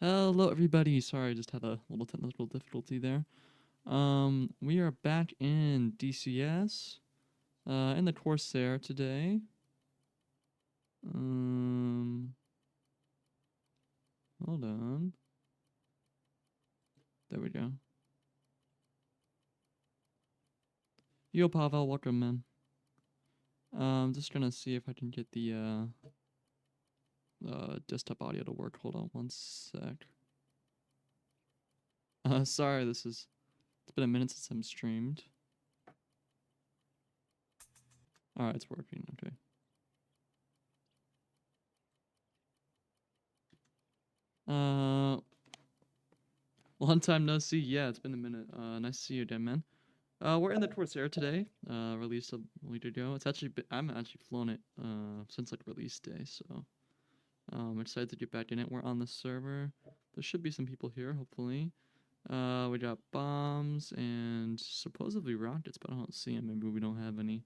Hello, everybody. Sorry, I just had a little technical difficulty there. We are back in DCS, in the Corsair today. Hold on. There we go. Yo, Pavel, welcome, man. I'm just gonna see if I can get the desktop audio to work. Hold on one sec. Sorry, it's been a minute since I'm streamed. Alright, it's working, okay. Long time no see. Yeah, it's been a minute. Nice to see you again, man. We're in the Corsair today. Released a week ago. It's actually I'm actually flown it since like release day, so I'm excited to get back in it. We're on the server. There should be some people here, hopefully. We got bombs and supposedly rockets, but I don't see them. Maybe we don't have any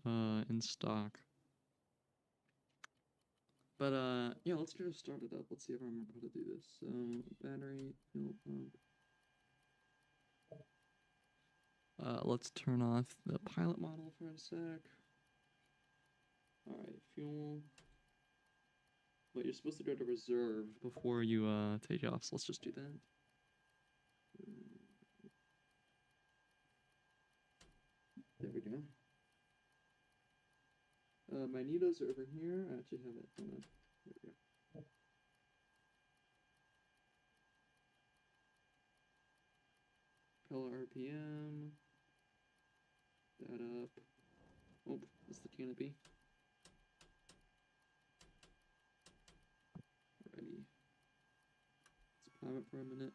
in stock. But yeah, let's get started up. Let's see if I remember how to do this. So battery, fuel pump. Let's turn off the pilot model for a sec. Alright, fuel. Wait, you're supposed to go to reserve before you take off, so let's just do that. There we go. Magnetos are over here. I actually have it. Hold on. There we go. Propeller RPM. That up. Oh, that's the canopy. Alrighty. Let's prime it for a minute.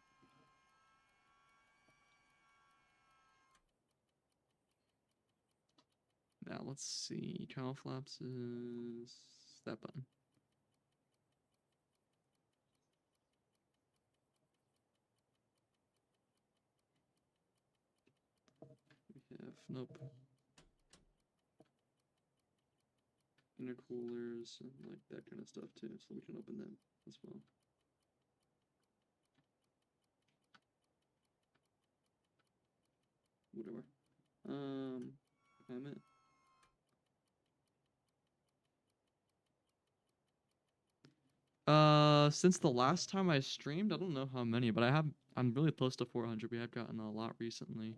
Now let's see. Cowl flaps is that button. We have nope. Intercoolers and like that kind of stuff too, so we can open them as well. Whatever. Climate. Since the last time I streamed, I don't know how many, but I'm really close to 400. We have gotten a lot recently.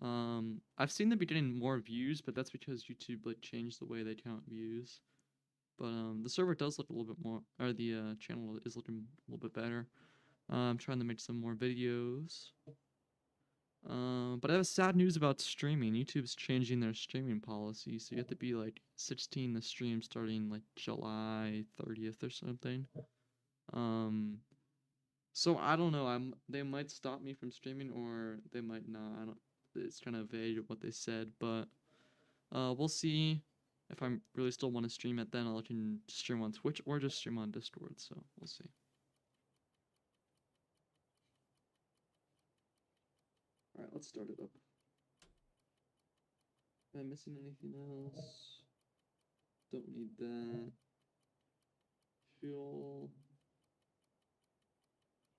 I've seen them be getting more views, but that's because YouTube like changed the way they count views. But the server does look a little bit more, or the channel is looking a little bit better. I'm trying to make some more videos. But I have sad news about streaming. YouTube's changing their streaming policy, so you have to be like 16 to stream starting like July 30th or something. So I don't know. They might stop me from streaming or they might not. I don't. It's kind of vague what they said, but we'll see. If I really still want to stream it, then I can stream on Twitch or just stream on Discord. So we'll see. All right, let's start it up. Am I missing anything else? Don't need that. Fuel.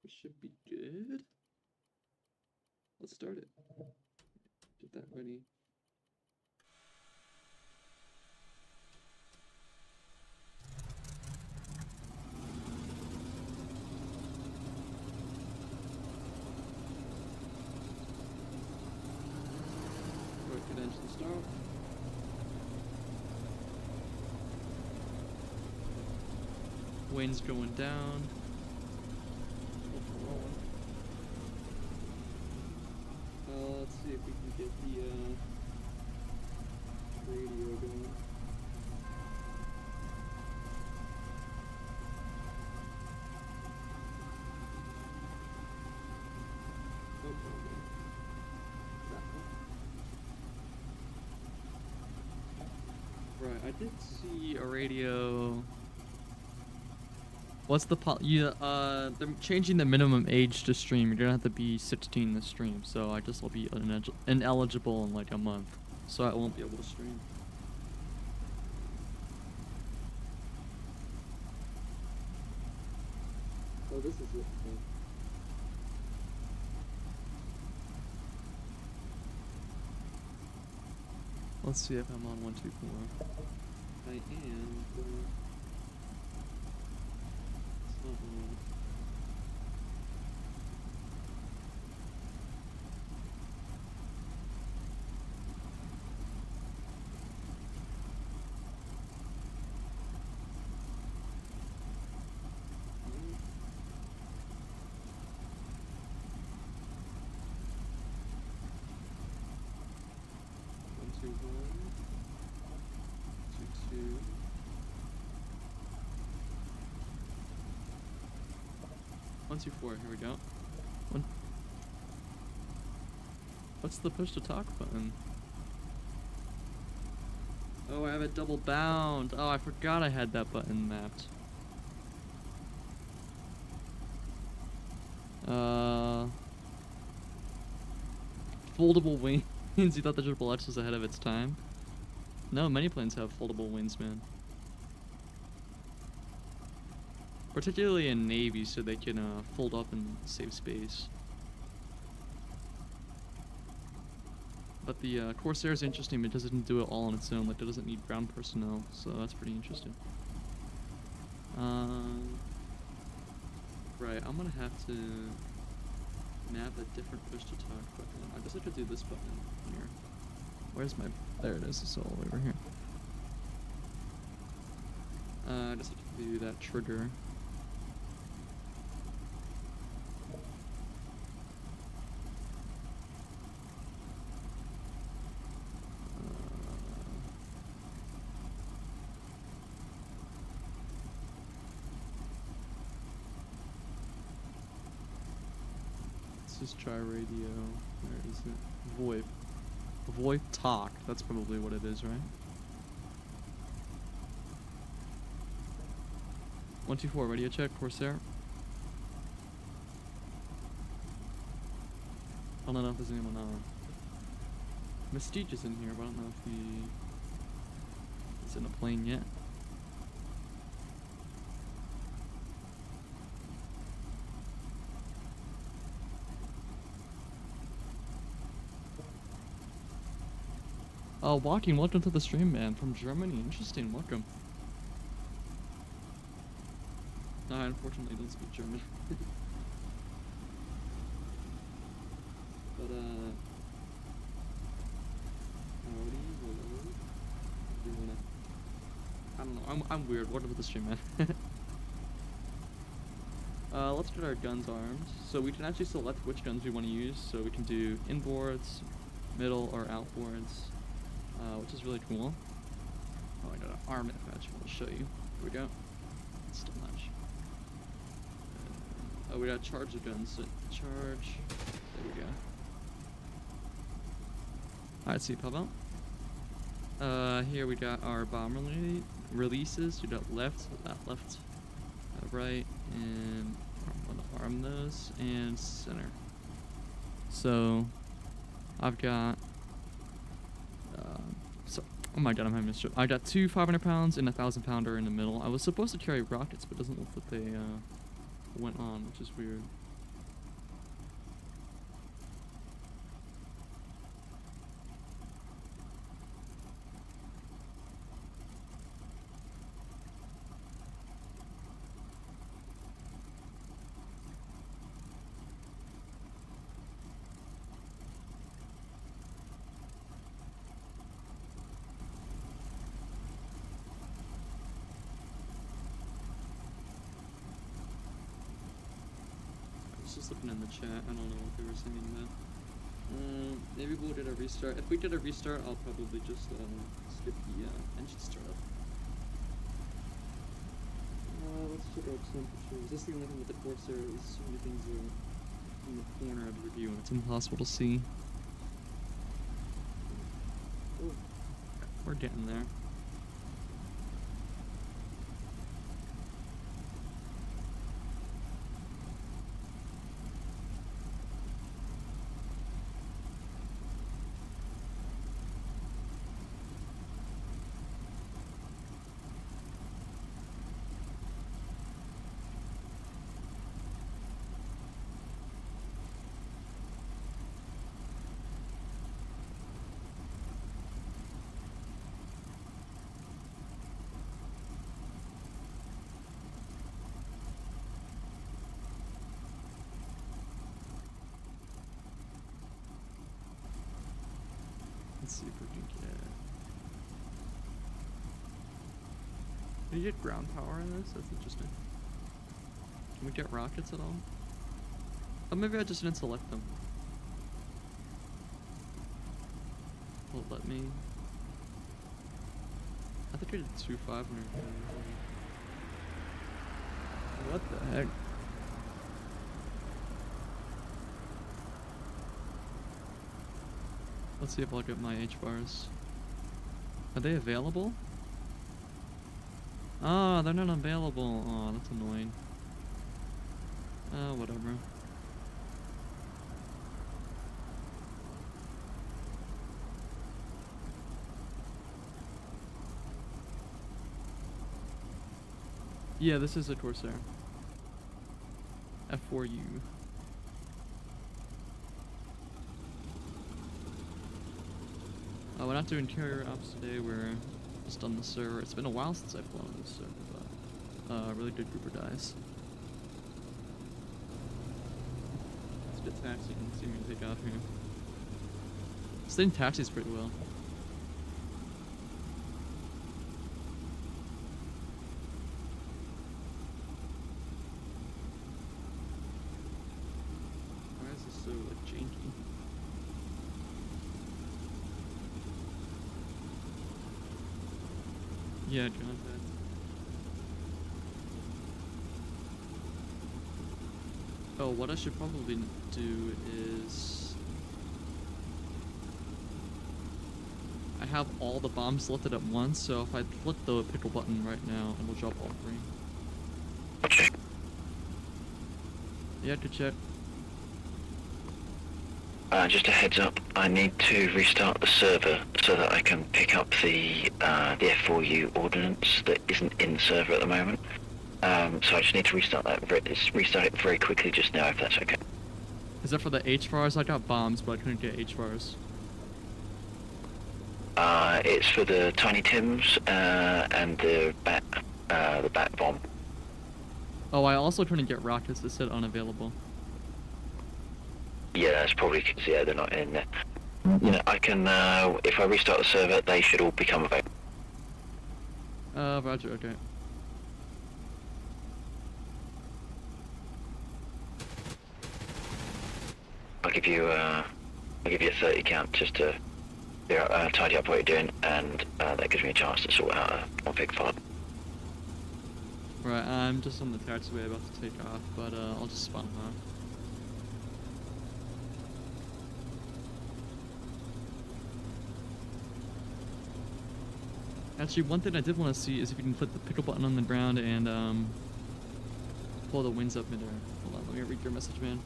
It should be good. Let's start it. Get that ready. Rocket engine start. Wind's going down. Let's see if we can get the radio going. Oh, okay. Right, I did see a radio. What's the they're changing the minimum age to stream. You're gonna have to be 16 to stream, so I just will be ineligible in like a month, so I won't be able to stream. Oh, this is it. Okay. Let's see if I'm on 124. I am. It's not on. One, two, four. Here we go. What's the push to talk button? Oh, I have a double bound. Oh, I forgot I had that button mapped. Foldable wings. You thought the Triple X was ahead of its time? No, many planes have foldable wings, man. Particularly in Navy, so they can fold up and save space. But the Corsair is interesting because it doesn't do it all on its own. Like, it doesn't need ground personnel, so that's pretty interesting. Right, I'm gonna have to map a different push-to-talk button. I guess I could do this button here. Where's my... There it is, it's all the way over here. I just have to do that trigger. Let's just try radio. Where is it? VoIP. VoIP talk. That's probably what it is, right? 124, radio check, Corsair. I don't know if there's anyone on. Mystique is in here, but I don't know if he is in a plane yet. Oh, Walking, welcome to the stream, man. From Germany. Interesting, welcome. No, I unfortunately don't speak German. But, howdy, hello. Do you wanna... I don't know, I'm weird. Welcome to the stream, man. Let's get our guns armed. So we can actually select which guns we want to use. So we can do inboards, middle, or outboards. Which is really cool. Oh, I got an arm it patch. I'll show you. Here we go. Still much. Oh, we got charge the guns. So charge. There we go. Alright, see, pop out. Here we got our bomb releases. We got left, right, and I'm gonna arm those, and center. So, I've got. Oh my god, I'm having a stroke. I got 2 500 pounds and a 1,000 pounder in the middle. I was supposed to carry rockets, but it doesn't look like they went on, which is weird. Just looking in the chat, I don't know what they were saying about. Maybe we'll get a restart. If we get a restart, I'll probably just skip the engine startup. Let's check out temperatures. This is the only thing with the Corsair is so many things are in the corner of your view and it's impossible to see. Oh, we're getting there. Let's see if we can get. Can you get ground power in this? That's interesting. Can we get rockets at all? Oh, maybe I just didn't select them. Will it let me? I think I did 2,500. What the heck? Let's see if I'll get my H-bars. Are they available? Ah, they're not available. Oh, that's annoying. Whatever. Yeah, this is a Corsair. F4U. We're not doing carrier ops today, we're just on the server. It's been a while since I've flown on this server, but a really good grouper dies. Let's get taxi and see if we can take off here. Staying taxis pretty well. Why is this so like janky? Yeah, John said. Oh, what I should probably do is I have all the bombs selected at once, so if I click the pickle button right now, it'll drop all 3. Okay. Yeah, good check. Just a heads up, I need to restart the server so that I can pick up the F4U ordnance that isn't in the server at the moment. So I just need to restart restart it very quickly just now, if that's okay. Is that for the H-bars? I got bombs, but I couldn't get H-bars. It's for the Tiny Tims and the bat bomb. Oh, I also couldn't get rockets that said unavailable. Yeah, that's probably because, yeah, they're not in there. You know, I can, if I restart the server, they should all become available. Roger, okay. I'll give you a 30 count just to tidy up what you're doing, and that gives me a chance to sort out a config file. Right, I'm just on the taxiway about to take off, but I'll just spawn off. Actually, one thing I did want to see is if you can put the pickle button on the ground and pull the wings up midair. Hold on, let me read your message, man.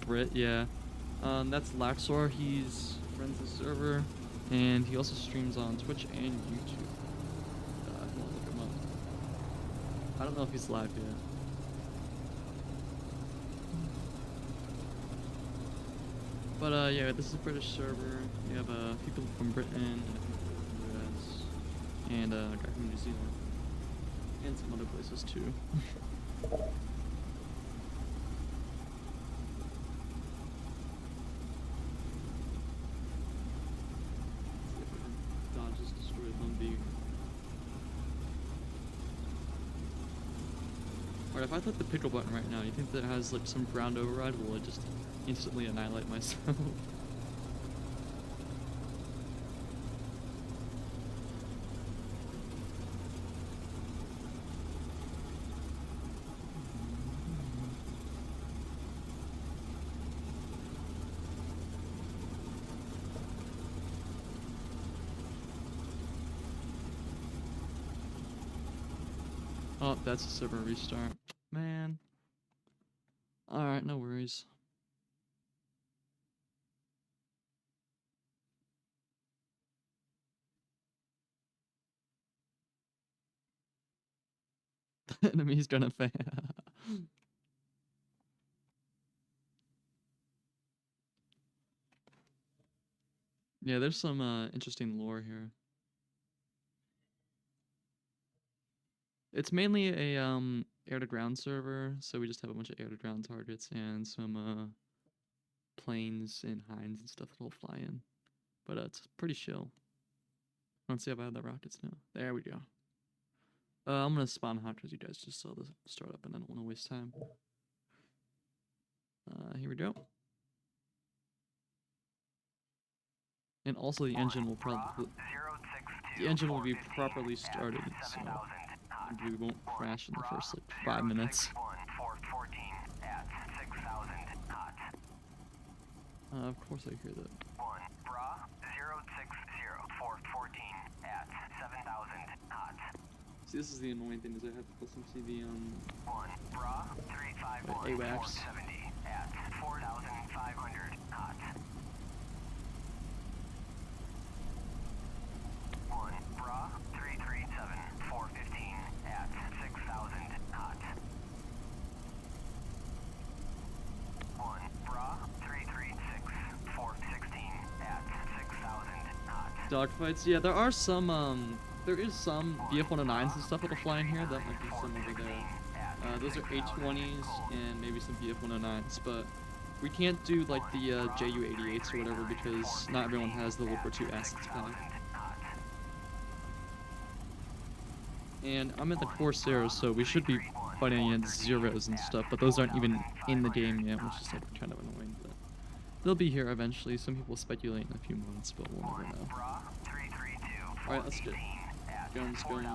Brit, yeah. That's Laxor. He's friends the server, and he also streams on Twitch and YouTube. I want to look him up. I don't know if he's live yet. But yeah, this is a British server. We have people from Britain and people from the US, and a guy from New Zealand, and some other places too. Dodge just destroyed Humvee. Alright, if I click the pickle button right now, you think that it has like some ground override? Will it just instantly annihilate myself? Oh, that's a server restart. Man. Alright, no worries. The enemy's gonna fail. Yeah, there's some interesting lore here. It's mainly a air to ground server, so we just have a bunch of air to ground targets and some planes and hinds and stuff that'll fly in. But it's pretty chill. Let's see if I have the rockets now. There we go. I'm gonna spawn hot because you guys just saw the startup and I don't want to waste time. Here we go. And also the engine will probably be properly started, so we won't crash in the first like 5 minutes. Of course I hear that. 1 bra 060 414 at 7,000 knots. See, this is the annoying thing is I have to listen to the 1 bra 351 AWACS. 470 at 4,500 knots. 1 bra 337 415 at 6,000 knots. 1 bra 336 416 at 6,000 knots. Dogfights, yeah, there are some there is some BF-109s and stuff that'll fly in here. That might be some over there. Those are A-20s and maybe some BF-109s, but we can't do like the Ju-88s or whatever because not everyone has the World War II assets pack. And I'm at the Corsair, so we should be fighting at zeros and stuff, but those aren't even in the game yet, which is like kind of annoying. But they'll be here eventually. Some people speculate in a few months, but we'll never know. Alright, let's get guns going.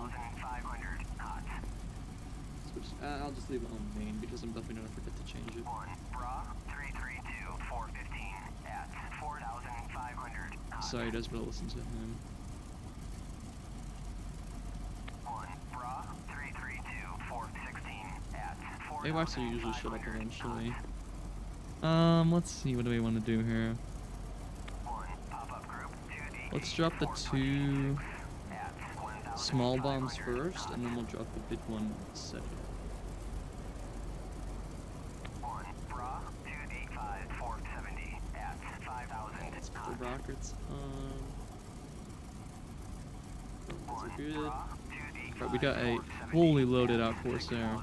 Switch. I'll just leave it on main because I'm definitely gonna forget to change it. 1 bra 332 415 at 4,500 knots. Sorry, you guys better listen to him. 1 bra 332 416 at 4,500 AWACS will usually shut up eventually. Let's see, what do we want to do here? 1 pop-up group to the Let's drop the 2 small bombs first, and then we'll drop the big one second. 1 bra 285 470 at 5,000 Let's put knots. the rockets on. Those are good. Alright, we got a fully loaded out Corsair.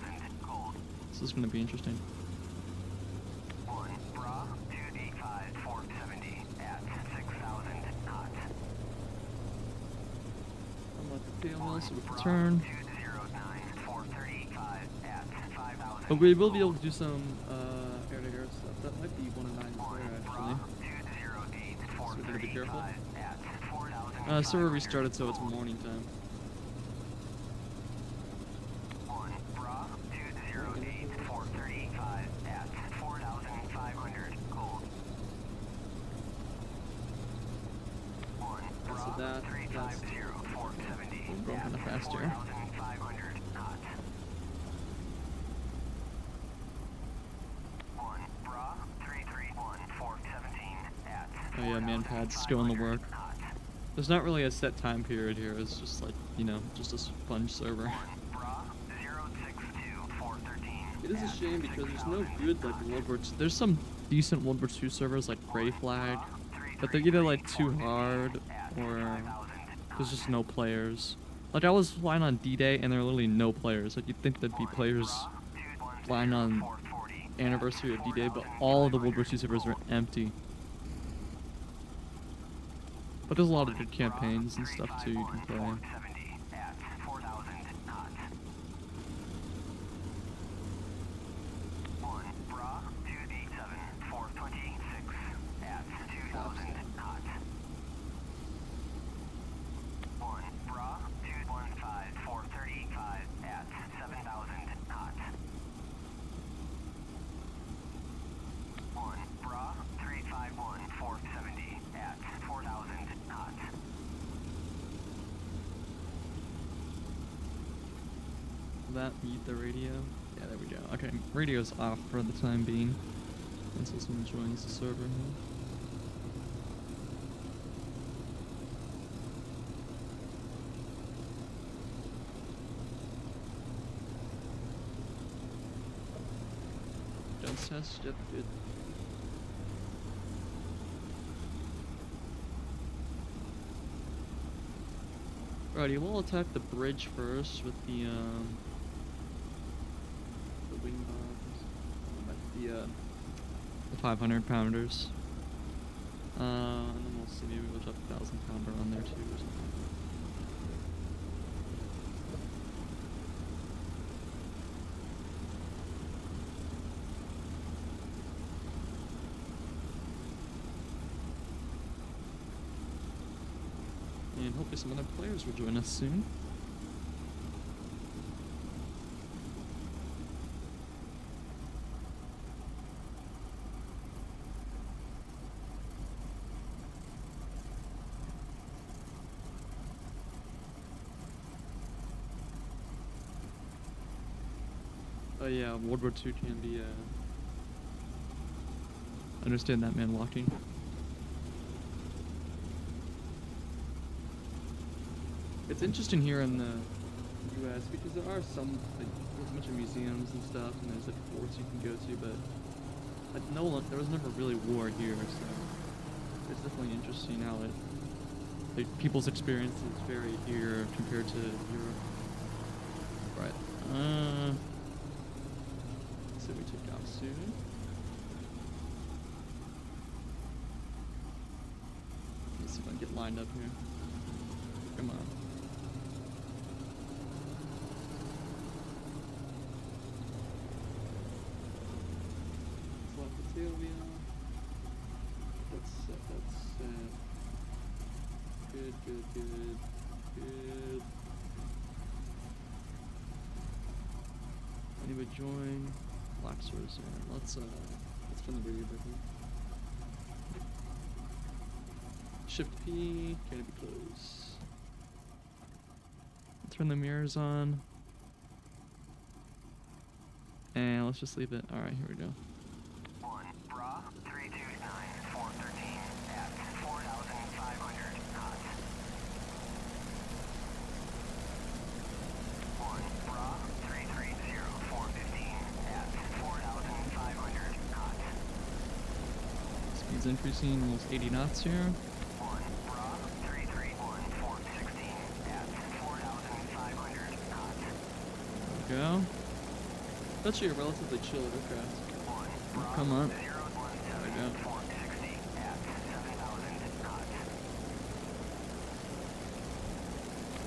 This is going to be interesting. 1 bra 285 470 at 6,000 knots. Unlock the tail wheel so we can turn. 209 435 at 5,000. But we will be able to do some air-to-air stuff. That might be 109 there, actually. 208 So we gotta be careful. 435 at 4,000. Server restarted, so it's morning time. 1 bra 208 435 at 4,500 gold. 1 So bra that's 350 470 we're going at kinda fast here. 4,500 knots. 1 bra 331 417 at Oh yeah, manpad's doing the work. There's not really a set time period here. It's just like, you know, just a sponge server. 1 bra 062 413. It is a shame because there's no good like World War II. There's some decent World War II servers like Grey Flag, but they're either like too hard or there's just no players. Like I was flying on D-Day and there were literally no players. Like you'd think there'd be players flying on anniversary of D-Day, but all of the World War II servers were empty. But there's a lot of good campaigns and stuff too you can play. 470 at 4,000 knots. 1 bra 287 426 at 2,000 knots. 1 bra 215 435 at 7,000 knots. 1 bra 351 470 at 4,000 knots. Will that mute the radio? Yeah, there we go. Okay, radio's off for the time being. Until someone joins the server here. Guns test, yep, good. Alrighty, we'll attack the bridge first with the wing bombs. The 500 pounders. And then we'll see, maybe we'll drop a 1,000 pounder on there too or something. And hopefully some other players will join us soon. Oh yeah, World War II can be, understand that, man, walking. It's interesting here in the U.S. because there are some, like, there's a bunch of museums and stuff, and there's like forts you can go to, but there was never really war here, so it's definitely interesting how people's experiences vary here compared to Europe. Right. So we take off soon. Let's see if I can get lined up here. Come on. That's set. Good. Anybody join? Black swords here. Let's turn the radio back on. Shift P, canopy close. Turn the mirrors on. And let's just leave it. Alright, here we go. 1, bra, 329, 413, at 4,500 knots. 1, bra, 330, 415, at 4,500 knots. Speed's increasing, almost 80 knots here. 1, bra, 331, 416, at 4,500 knots. There we go. That's actually a relatively chill aircraft. 1, Oh, come on. 017, There we go. 460, at 7,000 knots.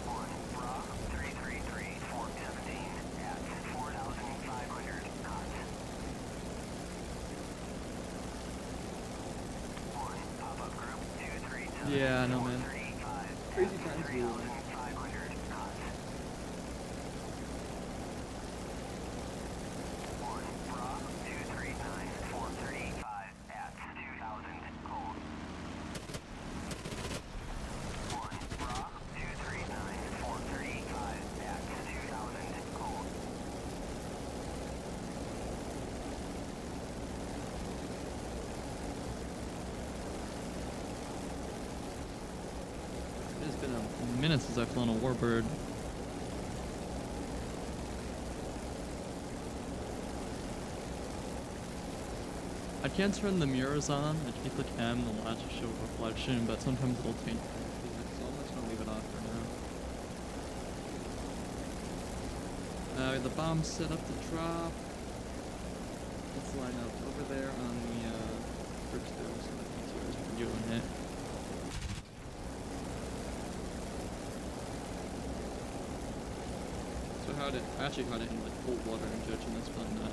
1, bra, 333, 417, at 4,500 knots. 1, pop-up group, 237, Yeah, I know, man. 435, Crazy at times, dude. 3,500 knots. 1, bra, 239, 435, at 2,000 cold. 1, bra, 239, 435, at 2,000 cold. It's been a minute since I've flown a Warbird. I can't turn the mirrors on. If you click M, they'll actually show reflection, but sometimes it'll change. So I'm just gonna leave it off for now. The bomb's set up to drop. Let's line up over there on the bridge there so that PTRs can go and hit. So I actually had it in like cold water injection, that's probably not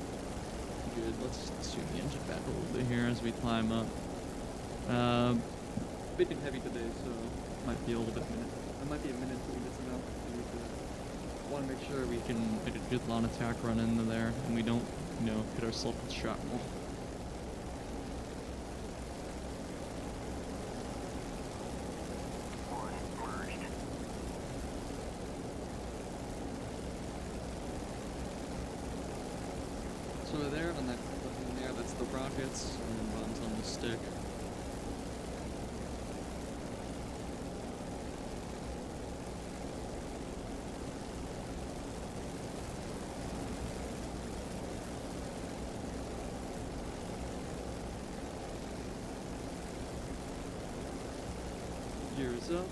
good. Let's tune the engine back a little bit here as we climb up. Big and heavy today, so it might be a little bit it might be a minute till we get some altitude. Want to make sure we can make a good lawn attack run into there, and we don't, hit ourselves with shrapnel. So there, on that thing there, that's the rockets, and then bombs on the stick. Gears up.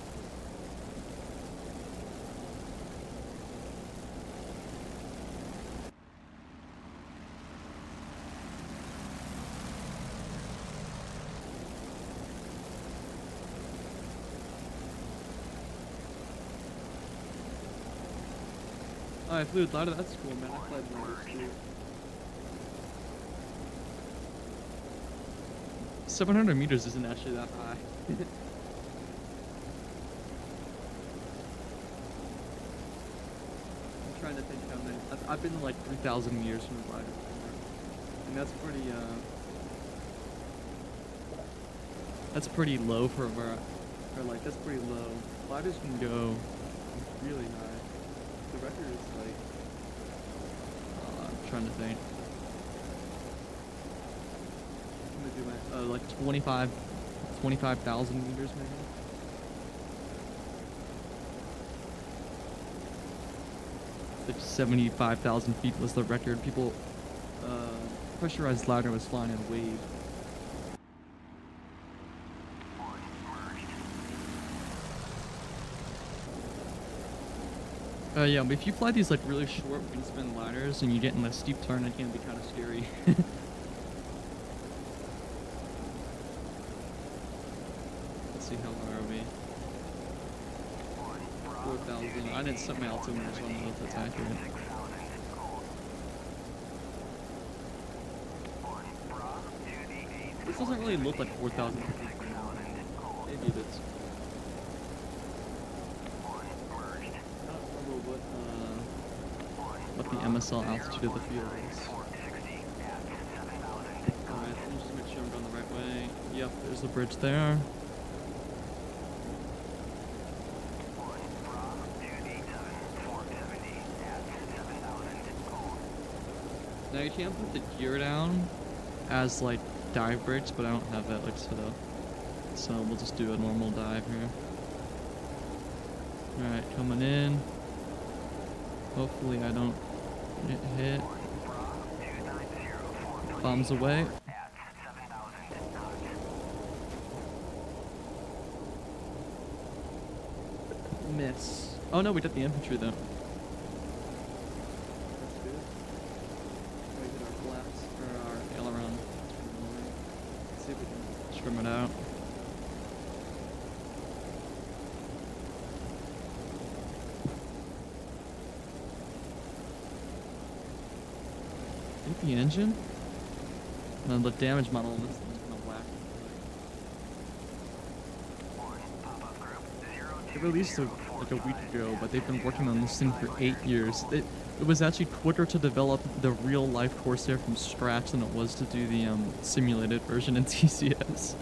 Oh, I flew with ladder. That's cool, man. I flied ladders too. 700 meters isn't actually that high. I'm trying to think how many. I've been like 3,000 meters from the glider before, and that's pretty low for where, or like that's pretty low. Gliders can go really high. The record is like, I'm trying to think. I'm gonna do my like 25,000 meters maybe. Like 75,000 feet was the record. People, pressurized glider was flying in a wave. Yeah, but if you fly these like really short wingspan gliders and you get in a steep turn, it can be kind of scary. Let's see, how far are we? 4,000. I didn't set my altimeter, so I don't know if that's accurate. This doesn't really look like 4,000. Maybe it is. What the MSL altitude of the field is. Alright, let me just make sure I'm going the right way. Yep, there's the bridge there. Now you can put the gear down as like dive brakes, but I don't have that like set up. So we'll just do a normal dive here. Alright, coming in. Hopefully I don't get hit. Bombs away. Miss. Oh no, we did the infantry though. That's good. We did our flaps, or our aileron. Let's see if we can trim it out. I think the engine? No, the damage model on this thing's kind of whack. They released it like a week ago, but they've been working on this thing for 8 years. It was actually quicker to develop the real life Corsair from scratch than it was to do the simulated version in DCS.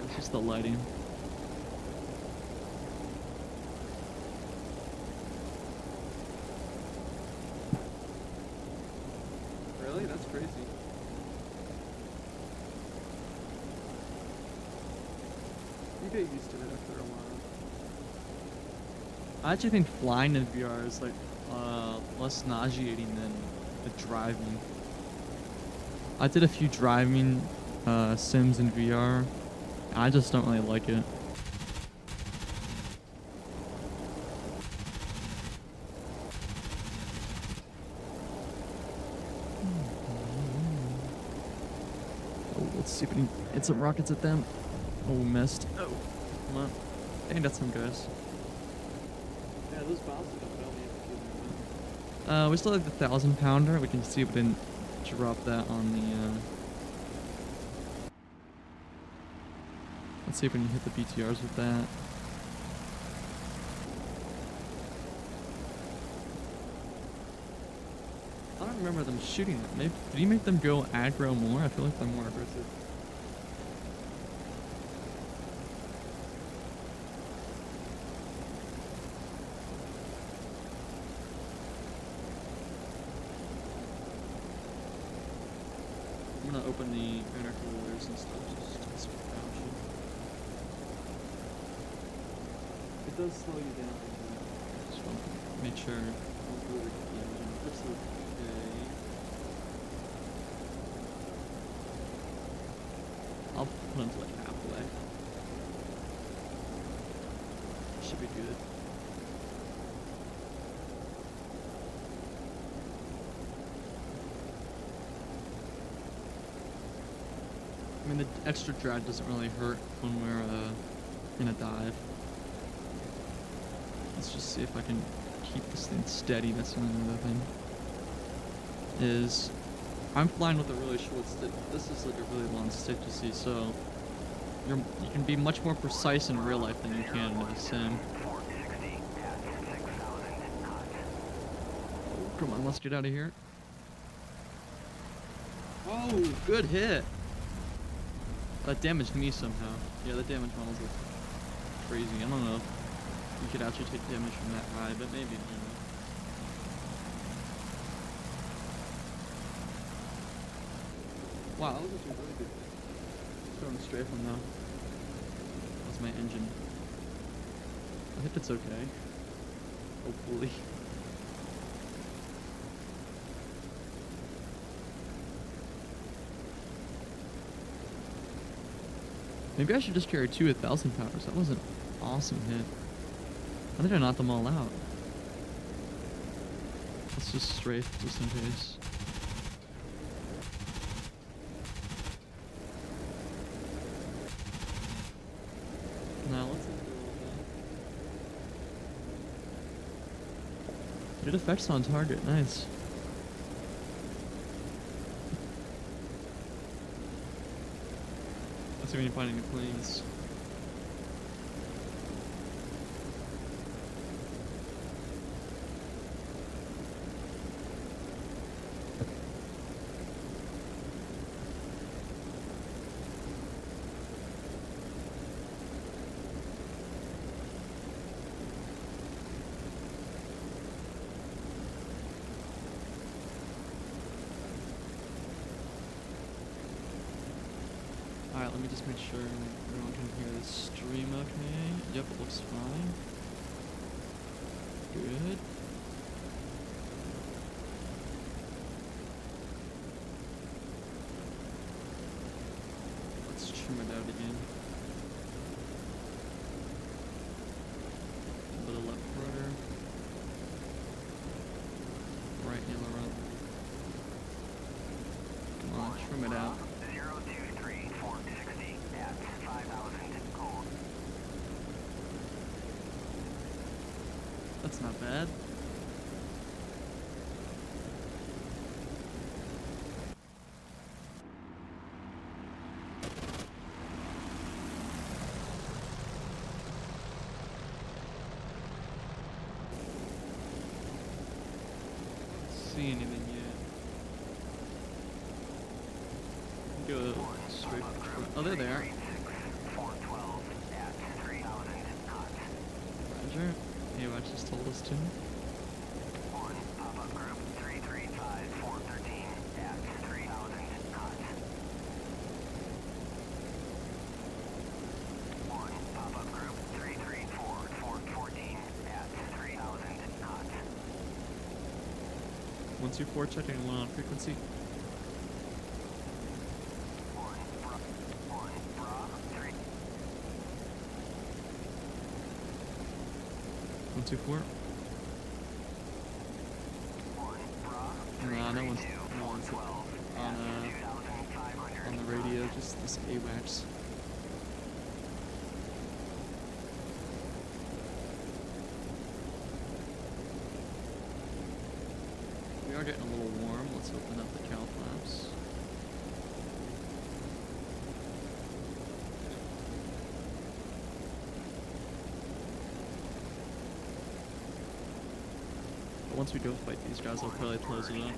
It's just the lighting. Really? That's crazy. You get used to it after a while. I actually think flying in VR is like less nauseating than the driving. I did a few driving sims in VR. I just don't really like it. Oh, let's see if we can hit some rockets at them. Oh, we missed. Oh, come on. Dang, that's some guys. Yeah, those bombs don't we still have the 1,000-pounder. We can see if we didn't drop that on the let's see if we can hit the BTRs with that. I don't remember them shooting it. Maybe did he make them go aggro more? I feel like they're more aggressive. I'm gonna open the intercoolers and stuff just to test precaution. It does slow you down. Just want to make sure. This is okay. I'll put them to like halfway. should be good. I mean, the extra drag doesn't really hurt when we're in a dive. Let's just see if I can keep this thing steady. That's another thing. Is I'm flying with a really short stick. This is like a really long stick, you see, so you can be much more precise in real life than you can in a sim. Oh, come on, let's get out of here. Oh, good hit. That damaged me somehow. Yeah, that damage models look crazy. I don't know if you could actually take damage from that high, but maybe. I don't know. Wow, that was actually really good. Going straight from now. That's my engine. I think it's okay. Hopefully. Maybe I should just carry 2 1,000 powers. That was an awesome hit. I think I knocked them all out. Let's just strafe just in case. Now let's do a little bit. Good effects on target. Nice. Let's see if we can find any planes. Alright, let me just make sure everyone can hear the stream okay. Yep, it looks fine. Good. Let's trim it out again. A bit of left rudder. Right aileron. Come on, trim it out. That's not bad. See anything yet? Go straight. Oh, there they are. Roger. AWACS just told us to. One, pop-up group 335-413 at 3,000 knots. One, pop-up group 334-414 at 3,000 knots. 124 checking one on frequency. One, bra, 3. 124. Nah, no one's on the radio, just this AWACS. We are getting a little warm. Let's open up the cow flaps. But once we go fight these guys, I'll probably close it up.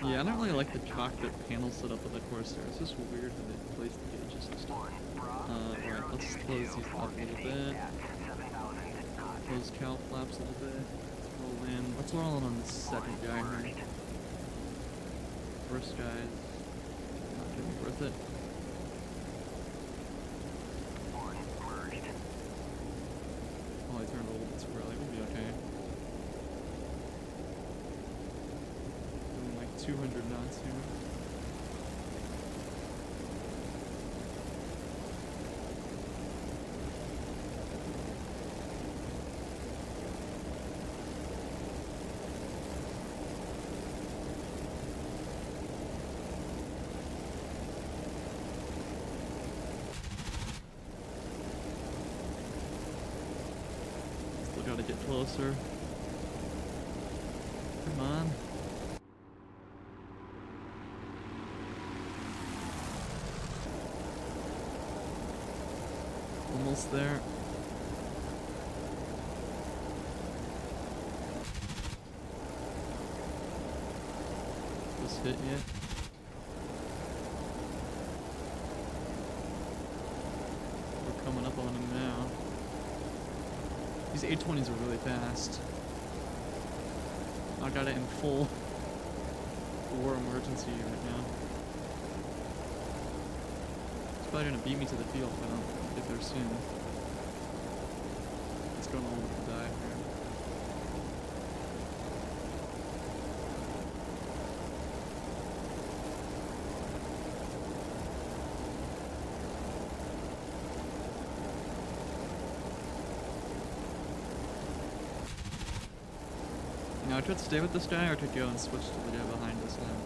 Yeah, I don't really like the cockpit panel setup of the Corsair. It's just weird how they place the gauges and stuff. Alright, let's close these up a little bit. Close cow flaps a little bit. Roll And what's going on the second guy here? Merged. First guy's not gonna be worth it. One merged. Oh, I turned a little bit too early. We'll be okay. Doing like 200 knots here. Still gotta get closer. Come on. Almost there. This hit yet? We're coming up on him now. These 820s are really fast. I got it in full war emergency right now. It's probably gonna beat me to the field if I don't get there soon. It's going all over the die here. Now I could stay with this guy or I could go and switch to the guy behind us now.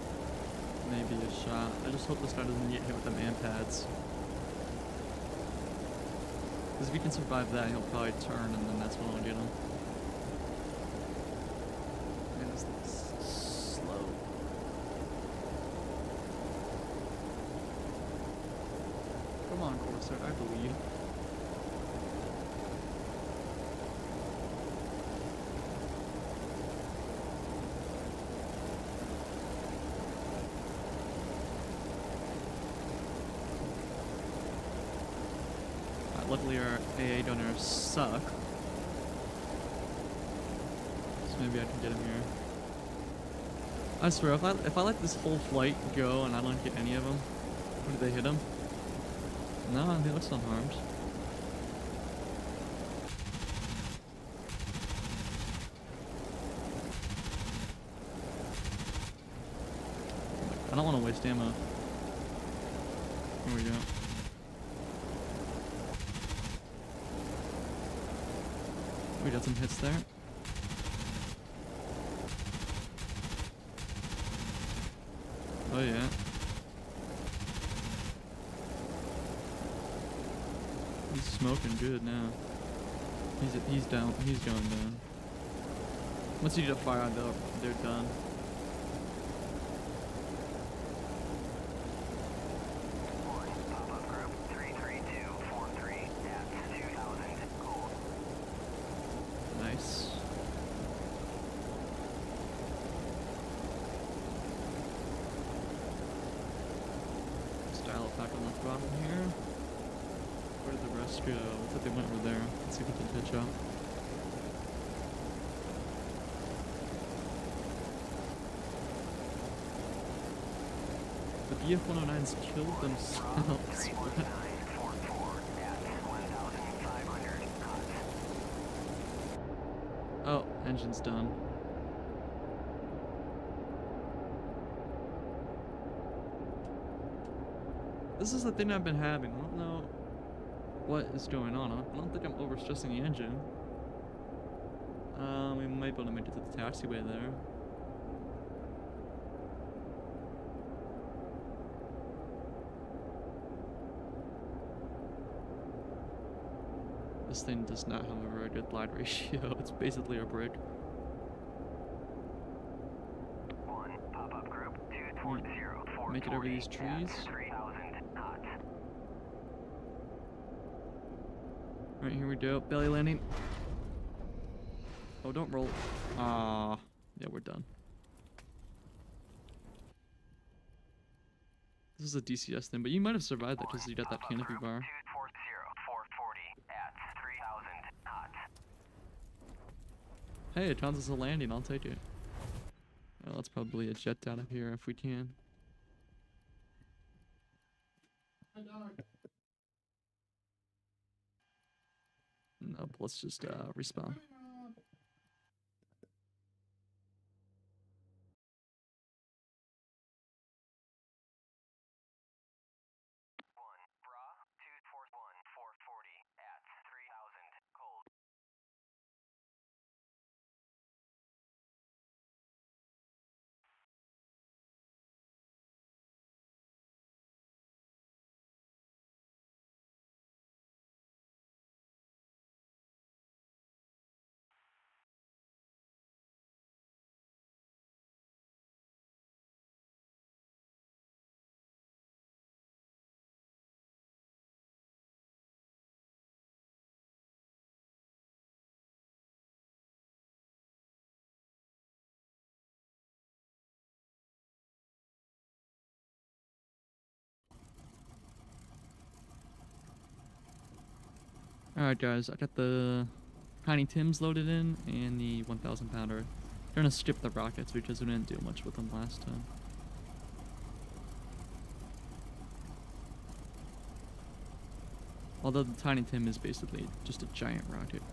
Maybe a shot. I just hope this guy doesn't get hit with the man pads. Because if he can survive that, he'll probably turn and then that's when I'll get him. Man, this thing's slow. Come on, Corsair, I believe. Luckily our AA donors suck. So maybe I can get him here. I swear, if I let this whole flight go and I don't get any of them, did they hit him? No, he looks unharmed. I don't want to waste ammo. Here we go. We got some hits there. Oh yeah. He's smoking good now. He's down. He's going down. Once you get a fire on, they're done. One pop-up group 33243 at 2000 gold. Nice. Style it back on the throttle here. Where did the rest go? I thought they went over there. Let's see if we can pitch up. The BF-109s killed themselves. What? 31944 at 1500 knots. Oh, engine's done. This is the thing I've been having. I don't know what is going on. I don't think I'm overstressing the engine. We might be able to make it to the taxiway there. This thing does not have a very good glide ratio. It's basically a brick. One pop-up group 240 Make it over these trees. 3000 knots. Right, here we go. Belly landing. Oh, don't roll. Ah, yeah, we're done. This is a DCS thing, but you might have survived that because you got that canopy bar. 240 440 at 3000 knots. Hey, it counts as a landing. I'll take it. Well, let's probably a jet out of here if we can. Nope, let's just respawn. One, bra, 241, 440 at 3000, cold. Alright, guys, I got the Tiny Tims loaded in and the 1,000 pounder. I'm gonna skip the rockets because we didn't do much with them last time. Although the Tiny Tim is basically just a giant rocket.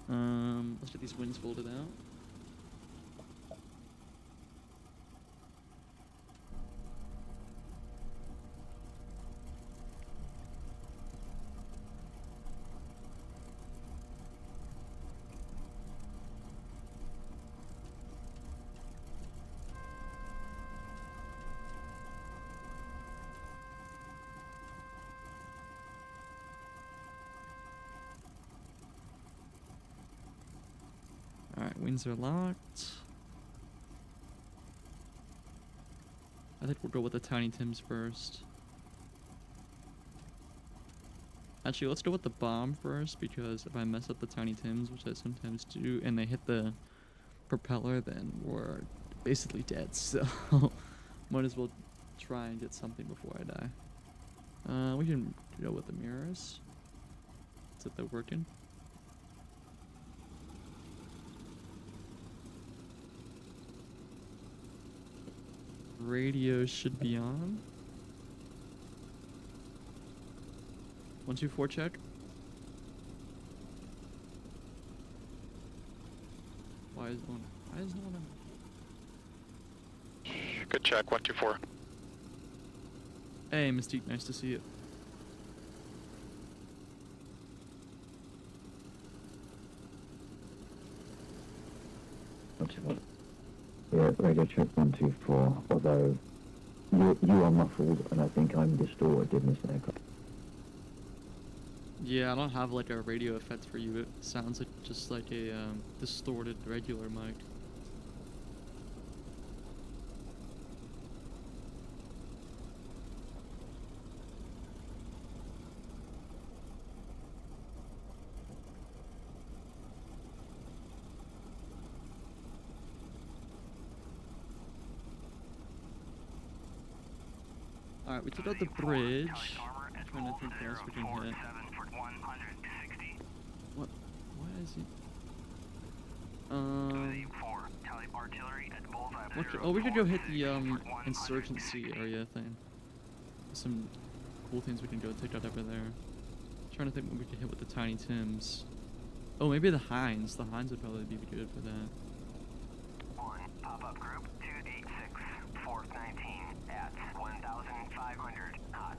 Let's get these wings folded out. Alright, wings are locked. I think we'll go with the Tiny Tims first. Actually, let's go with the bomb first, because if I mess up the Tiny Tims, which I sometimes do, and they hit the propeller, then we're basically dead, so might as well try and get something before I die. We can go with the mirrors. Is it they're working? Radio should be on. 1, 2, 4 check. Why is no one on? Good check, 124. Hey, Mystique, nice to see you. Yeah, radio check 124, although you are muffled and I think I'm distorted in this aircraft. Yeah, I don't have like a radio effect for you. It sounds like just like a distorted regular mic. Alright, we took out the bridge. I'm trying to think what else we can hit. What? Why is he? Oh, we could go hit the insurgency area thing. Some cool things we can go take out over there. Trying to think what we could hit with the Tiny Tims. Oh, maybe the Heinz. The Heinz would probably be good for that. One, pop-up group 286, 419 at 1,500 hot.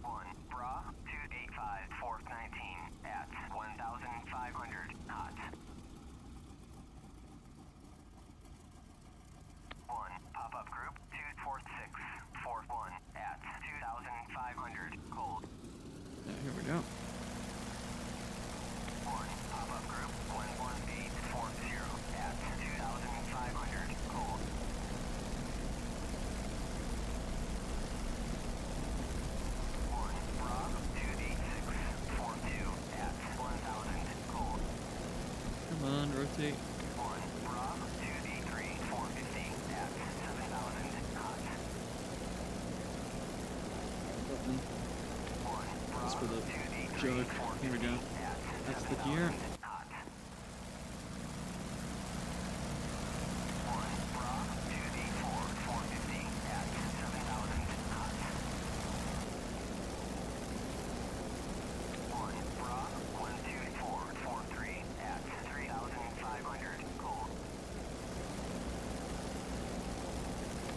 One, bra 285, 419 at 1,500 hot. rotate. 1 Bra 2D3 450 at 7,000 knots. Button. 1 Bra Just for the 2D3 joke. Here we go. at That's the 7,000 gear. knots. 1 Bra 2D4 450 at 7,000 knots. 1 Bra 124 43 at 3,500 cold.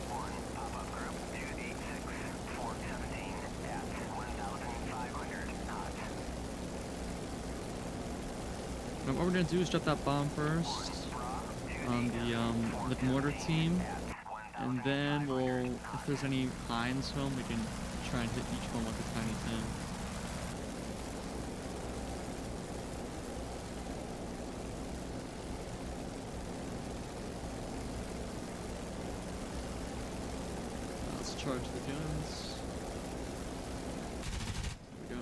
1 pop-up group 2D6 417 at 1,500 knots. Now what we're gonna do is drop that bomb first on the mortar team, and then we'll, if there's any Heinz home, we can try and hit each one with a tiny thing. Let's charge the guns. There we go.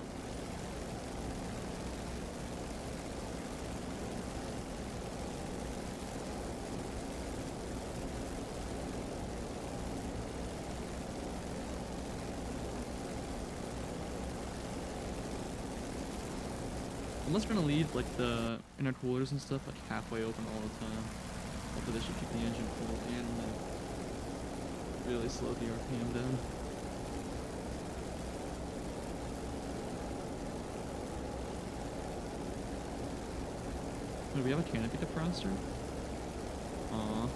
I'm just gonna leave like the inner quarters and stuff like halfway open all the time. Hopefully this should keep the engine cool and really slow the RPM down. Do we have a canopy defroster? Aww.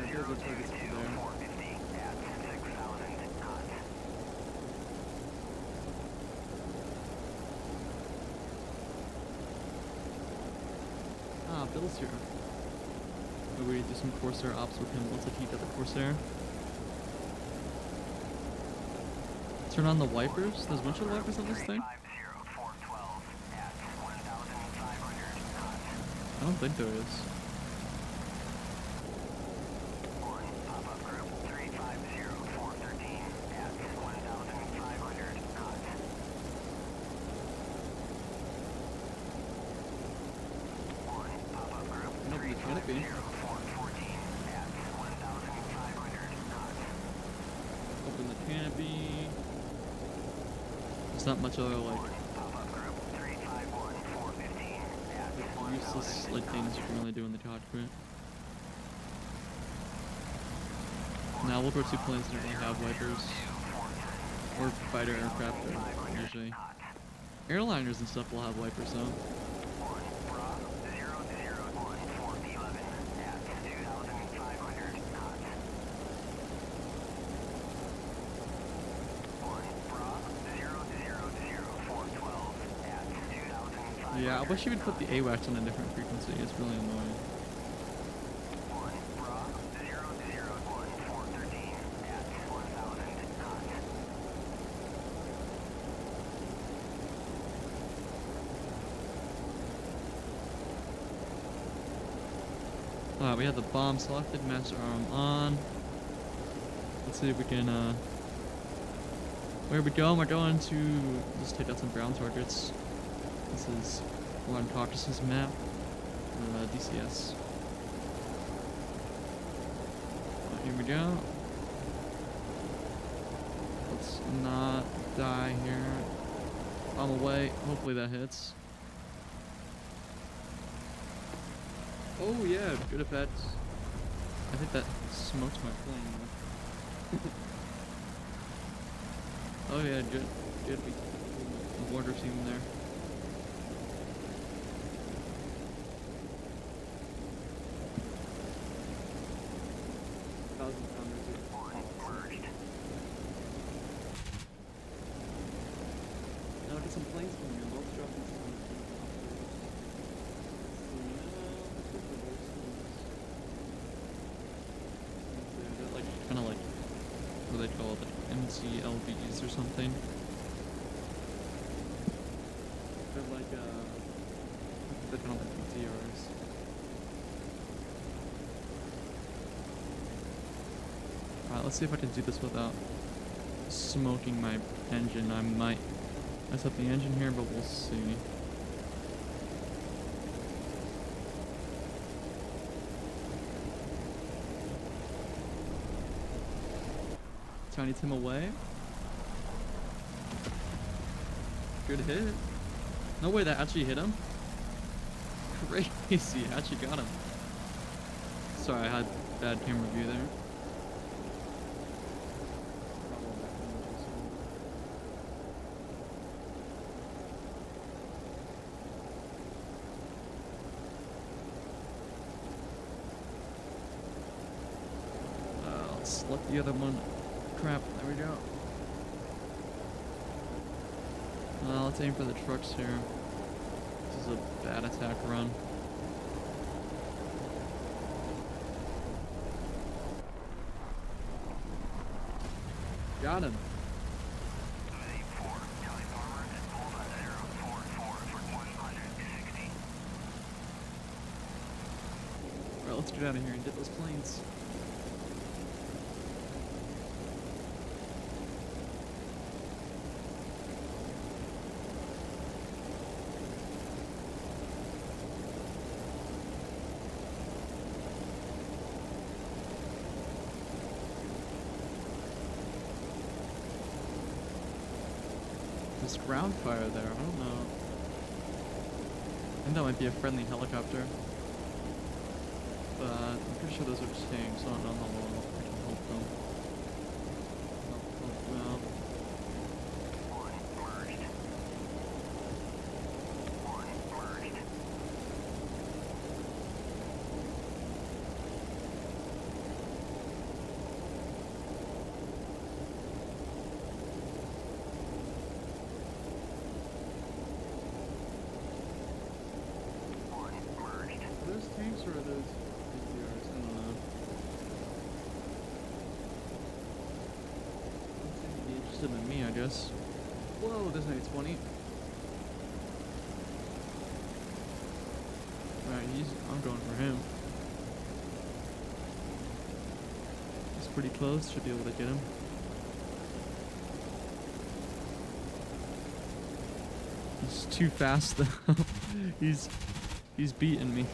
Here's our targets up there. Ah, Bill's here. Maybe we do some Corsair ops with him once I keep at the Corsair. Turn on the wipers. There's windshield wipers on this thing? I don't think there is. Canopy. Open the canopy. There's not much other like useless like things you can really do in the cockpit. Now we'll go to planes that don't really have wipers. Or fighter aircraft usually. Airliners and stuff will have wipers though. Yeah, I wish you would put the AWACS on a different frequency. It's really annoying. Alright, we have the bomb selected, master arm on. Let's see if we can, where we go? We're going to just take out some ground targets. This is Warren Caucasus map, DCS. Here we go. Let's not die here. Bomb away. Hopefully that hits. Oh yeah, good effect. I think that smoked my plane. Oh yeah, good. Good. Border team there. Now get some planes from here. Let's drop these planes. They're like kind of like what do they call it, like MCLVs or something. They're like they're kind of like PTRs. Alright, let's see if I can do this without smoking my engine. I might mess up the engine here, but we'll see. Tiny Tim away. Good hit. No way that actually hit him. Crazy, actually got him. Sorry, I had bad camera view there. Let's let the other one. Crap, there we go. Let's aim for the trucks here. This is a bad attack run. Got him. Alright, let's get out of here and get those planes. There's ground fire there, I don't know. I think that might be a friendly helicopter. But I'm pretty sure those are tanks, so I don't know how long I can help them. Well. Are those tanks or are those ATRs? I don't know. Don't seem to be interested in me, I guess. Whoa, there's an 20. Alright, I'm going for him. He's pretty close, should be able to get him. He's too fast though. He's beating me.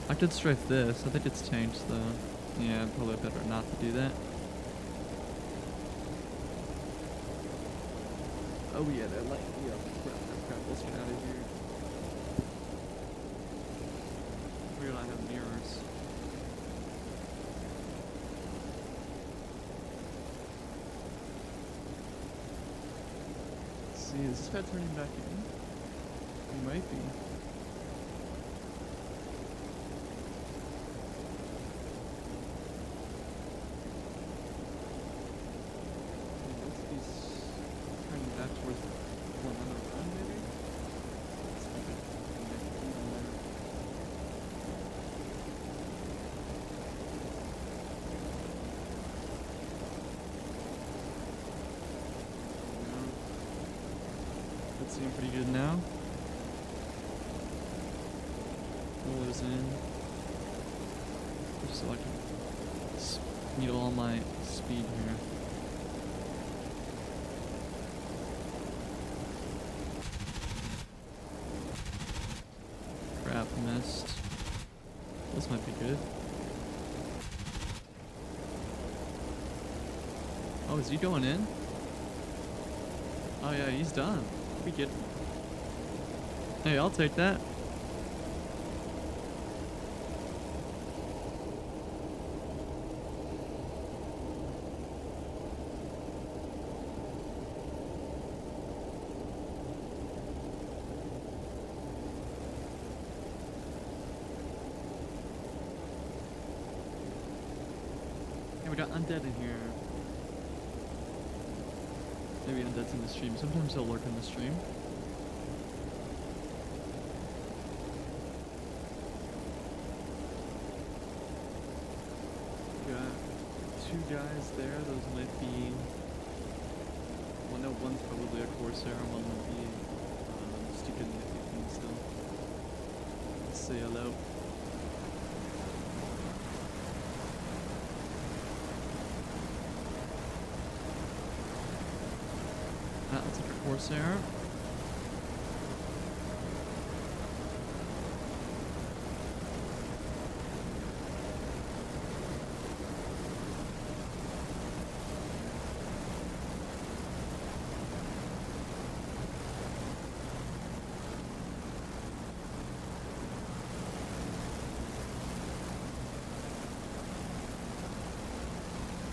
I could strafe this. I think it's changed though. Yeah, probably better not to do that. Oh yeah, they're lighting me up. Crap, let's get out of here. Weird, I have mirrors. Let's see, is this guy turning back in? He might be. Back towards another run, maybe? Let's keep it even there. That's seeming pretty good now. Rollers in. Just so I can needle all my speed here. Crap, missed. This might be good. Oh, is he going in? Oh yeah, he's done. We get. Hey, I'll take that. We got Undead in here. Maybe Undead's in the stream. Sometimes he'll lurk in the stream. Got two guys there. Those might be. Well, no, one's probably a Corsair. One would be stupid nifty still. Let's say hello. That looks like a Corsair.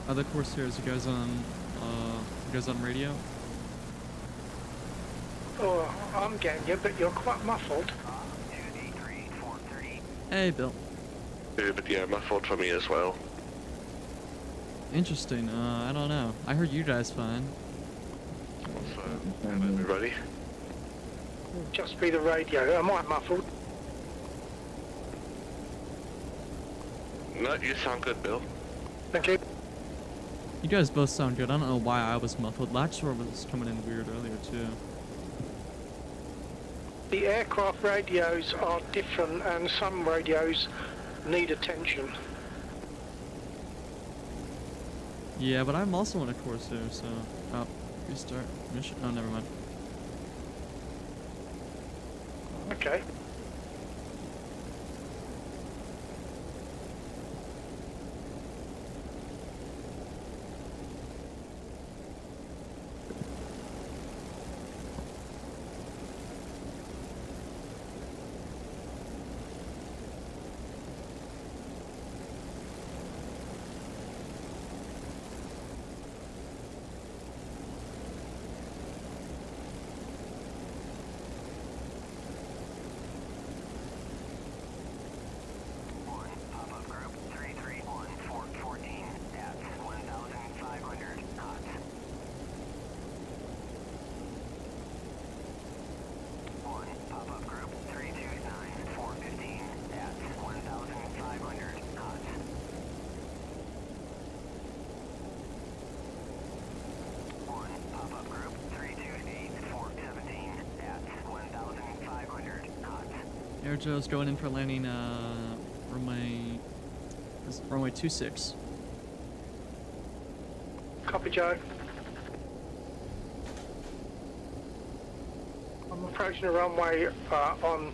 Other Corsairs, you guys on radio? Oh, I'm getting you, but you're quite muffled. Hey, Bill. Yeah, but yeah, muffled for me as well. Interesting. I don't know. I heard you guys fine. So, hello everybody. Just be the radio. Am I muffled? No, you sound good, Bill. Thank you. You guys both sound good. I don't know why I was muffled. Latchdoor was coming in weird earlier, too. The aircraft radios are different and some radios need attention. Yeah, but I'm also on a Corsair, so... Oh, restart mission. Oh, never mind. Okay. Air Joe's going in for landing, runway 26. Copy, Joe. I'm approaching the runway on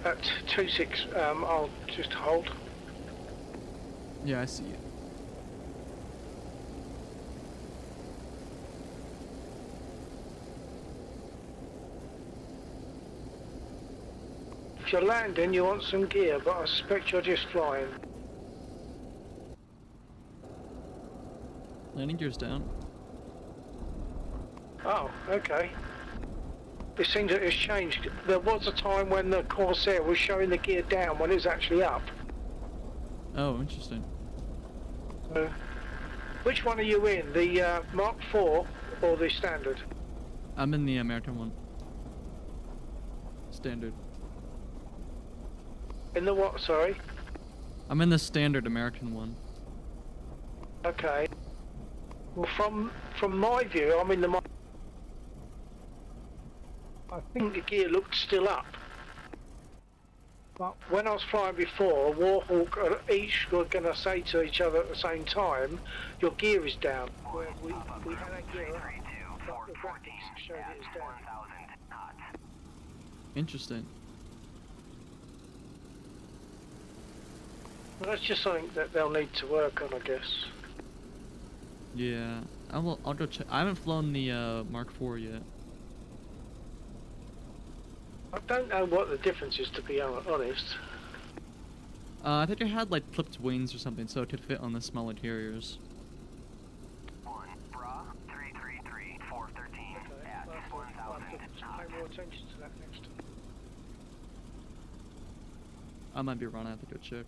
at 26. I'll just hold. Yeah, I see you. If you're landing, you want some gear, but I suspect you're just flying. Landing gear's down. Oh, okay. It seems that it's changed. There was a time when the Corsair was showing the gear down when it was actually up. Oh, interesting. So, which one are you in? The Mark IV or the Standard? I'm in the American one. Standard. In the what, sorry? I'm in the standard American one. Okay. Well, from my view, I'm in the... I think the gear looked still up. But when I was flying before, Warhawk each were going to say to each other at the same time, your gear is down. Where we had our gear up, but the graphics showed it was down. Interesting. Well, that's just something that they'll need to work on, I guess. Yeah. I'll go check. I haven't flown the Mark IV yet. I don't know what the difference is, to be honest. I think it had like clipped wings or something, so it could fit on the smaller carriers. Pay more attention to that next time. I might be wrong. I have to go check.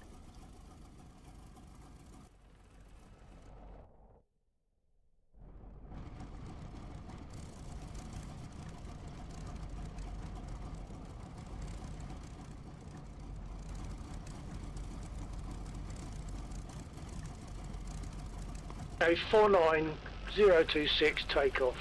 Okay, 49026 takeoff.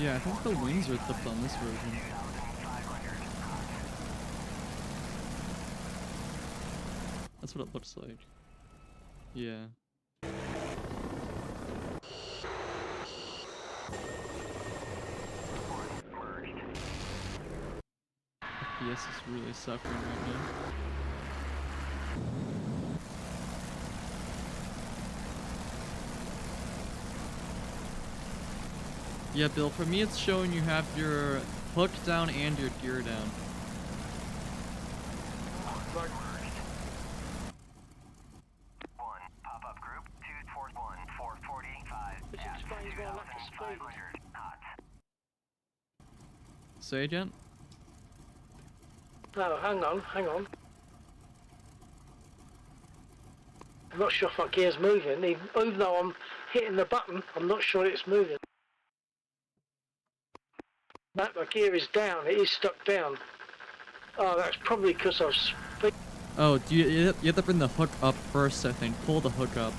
Yeah, I think the wings are clipped on this version. That's what it looks like. Yeah. FPS is really suffering right now. Yeah, Bill, for me it's showing you have your hook down and your gear down. One pop-up group 241 445 Which at explains why I lack of speed. 2,500 knots. Say again? No, hang on. I'm not sure if my gear's moving, even though I'm hitting the button, I'm not sure it's moving. No, my gear is down, it is stuck down. Oh, that's probably because I've Oh, you have to bring the hook up first, I think. Pull the hook up.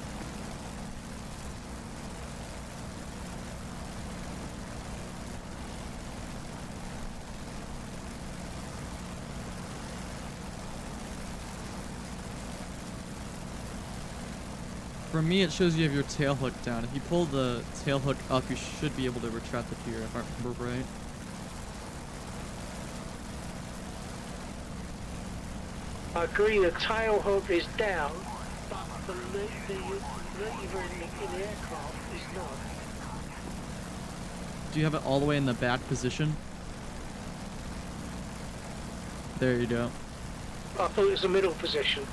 For me, it shows you have your tail hook down. If you pull the tail hook up, you should be able to retract the gear, if I remember right. I agree the tail hook is down, but the lever in the aircraft is not. Do you have it all the way in the back position? There you go. I thought it was the middle position.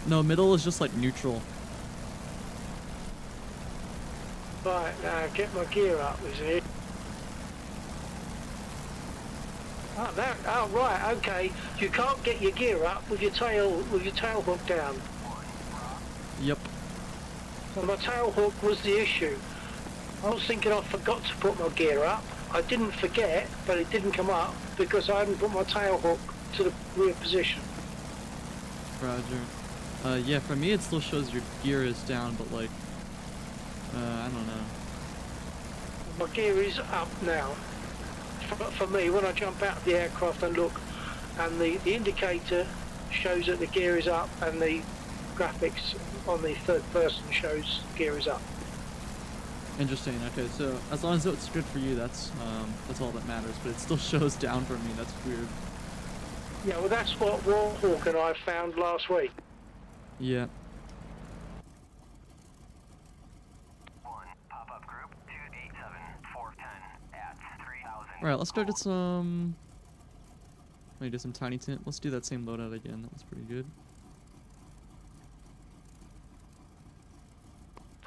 No, middle is just like neutral. Right, now get my gear up, is it? Oh, right, okay. You can't get your gear up with your tail hook down. Yep. So my tail hook was the issue. I was thinking I forgot to put my gear up. I didn't forget, but it didn't come up because I hadn't put my tail hook to the rear position. Roger. Yeah, for me it still shows your gear is down, but like, I don't know. My gear is up now. For me, when I jump out of the aircraft and look, and the indicator shows that the gear is up, and the graphics on the third person shows gear is up. Interesting. Okay, so as long as it's good for you, that's all that matters. But it still shows down for me. That's weird. Yeah, well, that's what Warhawk and I found last week. Yeah. Pop-up group 287 410 at 3,000. All right, let's go get some. Let me do some tiny tint. Let's do that same loadout again. That was pretty good.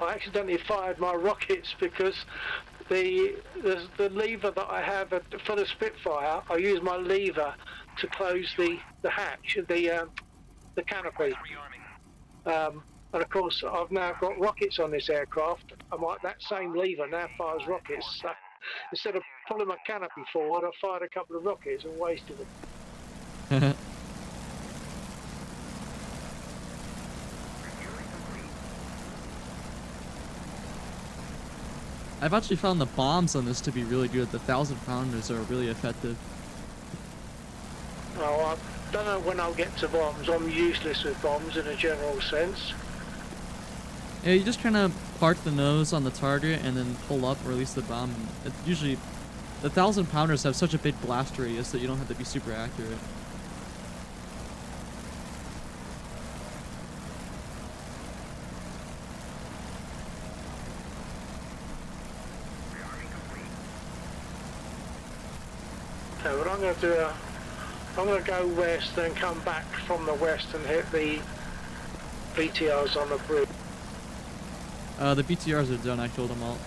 I accidentally fired my rockets because the lever that I have for the Spitfire, I use my lever to close the hatch, the canopy. And of course, I've now got rockets on this aircraft. That same lever now fires rockets. So instead of pulling my canopy forward, I fired a couple of rockets and wasted them. I've actually found the bombs on this to be really good. The 1,000-pounders are really effective. Oh, I don't know when I'll get to bombs. I'm useless with bombs in a general sense. Yeah, you just kind of park the nose on the target and then pull up, release the bomb. Usually, the 1,000-pounders have such a big blast radius that you don't have to be super accurate. Okay, what I'm going to do, I'm going to go west and come back from the west and hit the BTRs on the bridge. The BTRs are done. I killed them all.